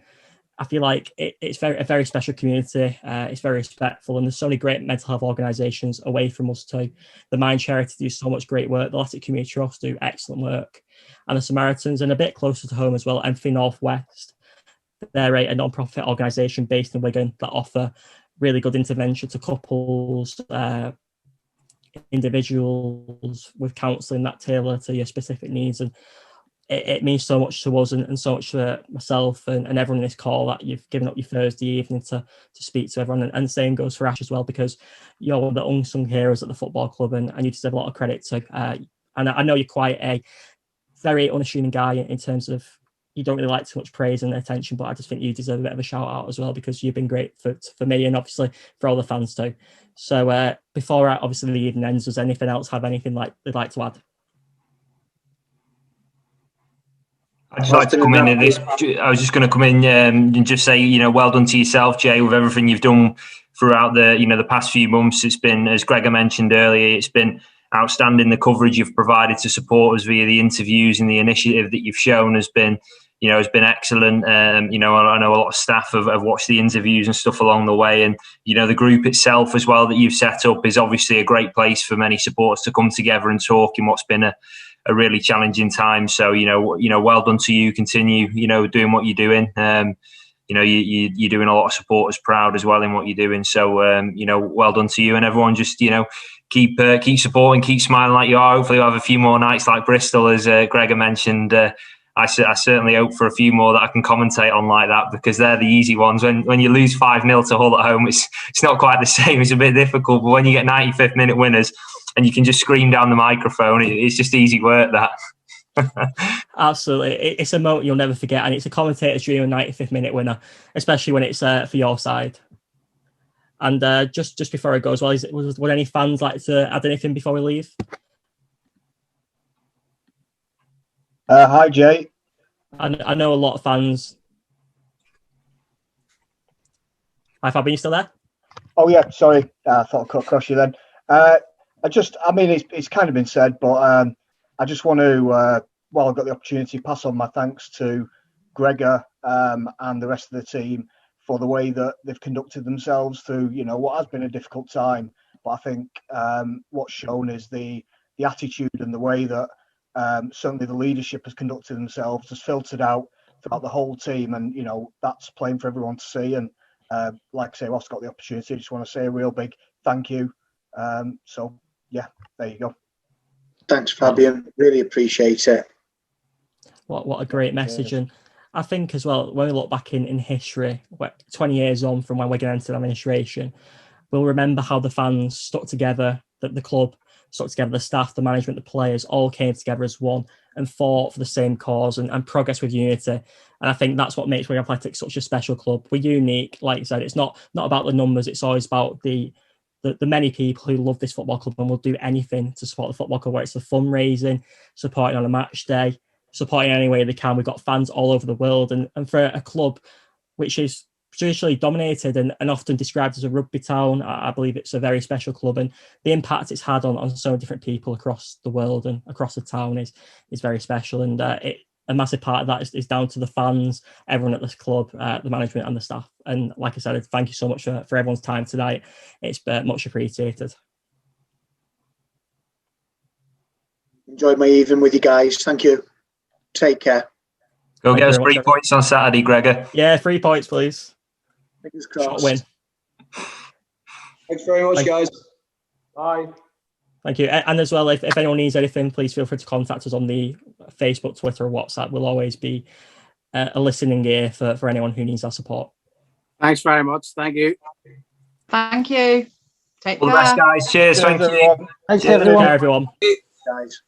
I feel like it's a very special community. It's very respectful, and there's so many great mental health organisations away from us too. The Mind Charity do so much great work. The Latics Community Trust do excellent work, and the Samaritans, and a bit closer to home as well, Empathy Northwest. They're a non-profit organisation based in Wigan that offer really good intervention to couples, individuals, with counselling that tailor to your specific needs. And it means so much to us and so much to myself and everyone in this call that you've given up your Thursday evening to speak to everyone. And the same goes for Ash as well, because you're one of the unsung heroes at the football club, and you deserve a lot of credit to. And I know you're quite a very unassuming guy in terms of, you don't really like too much praise and attention, but I just think you deserve a bit of a shout out as well, because you've been great for me and obviously for all the fans too. So before obviously the evening ends, does anything else have anything they'd like to add? I'd just like to come in this. I was just going to come in and just say, well done to yourself, Jay, with everything you've done throughout the past few months. It's been, as Gregor mentioned earlier, it's been outstanding. The coverage you've provided to supporters via the interviews and the initiative that you've shown has been excellent. I know a lot of staff have watched the interviews and stuff along the way, and the group itself as well that you've set up is obviously a great place for many supporters to come together and talk in what's been a really challenging time. So well done to you. Continue doing what you're doing. you're doing a lot of supporters proud as well in what you're doing. So well done to you and everyone. Just keep supporting, keep smiling like you are. Hopefully we'll have a few more nights like Bristol, as Gregor mentioned. I certainly hope for a few more that I can commentate on like that, because they're the easy ones. When you lose 5-0 to Hull at home, it's not quite the same. It's a bit difficult. But when you get 95th minute winners and you can just scream down the microphone, it's just easy work, that. Absolutely, it's a moment you'll never forget, and it's a commentator's dream, a 95th minute winner, especially when it's for your side. And just before I go as well, would any fans like to add anything before we leave? Hi, Jay. I know a lot of fans. Hi, Fabian, you still there? Oh yeah, sorry, I thought I cut across you then. It's kind of been said, but I just want to, while I've got the opportunity, pass on my thanks to Gregor and the rest of the team for the way that they've conducted themselves through, what has been a difficult time. But I think what's shown is the attitude and the way that certainly the leadership has conducted themselves has filtered out throughout the whole team, and that's plain for everyone to see. And like I say, whilst I've got the opportunity, I just want to say a real big thank you. So yeah, there you go. Thanks, Fabian. Really appreciate it. What a great message. And I think as well, when we look back in history, 20 years on from when Wigan entered administration, we'll remember how the fans stuck together, that the club stuck together, the staff, the management, the players all came together as one and fought for the same cause and progress with unity. And I think that's what makes Wigan Athletic such a special club. We're unique, like you said. It's not about the numbers. It's always about the many people who love this football club and will do anything to support the football club, whether it's the fundraising, supporting on a match day, supporting any way they can. We've got fans all over the world. And for a club which is traditionally dominated and often described as a rugby town, I believe it's a very special club. And the impact it's had on so many different people across the world and across the town is very special. And a massive part of that is down to the fans, everyone at this club, the management and the staff. And like I said, thank you so much for everyone's time tonight. It's much appreciated. Enjoyed my evening with you guys. Thank you. Take care. Go get us 3 points on Saturday, Gregor. Yeah, 3 points, please. Fingers crossed. Shot win. Thanks very much, guys. Bye. Thank you. And as well, if anyone needs anything, please feel free to contact us on the Facebook, Twitter, or WhatsApp. We'll always be a listening ear for anyone who needs our support. Thanks very much. Thank you. Thank you. Take care. All the best, guys. Cheers. Thank you. Thanks, everyone. everyone. Guys.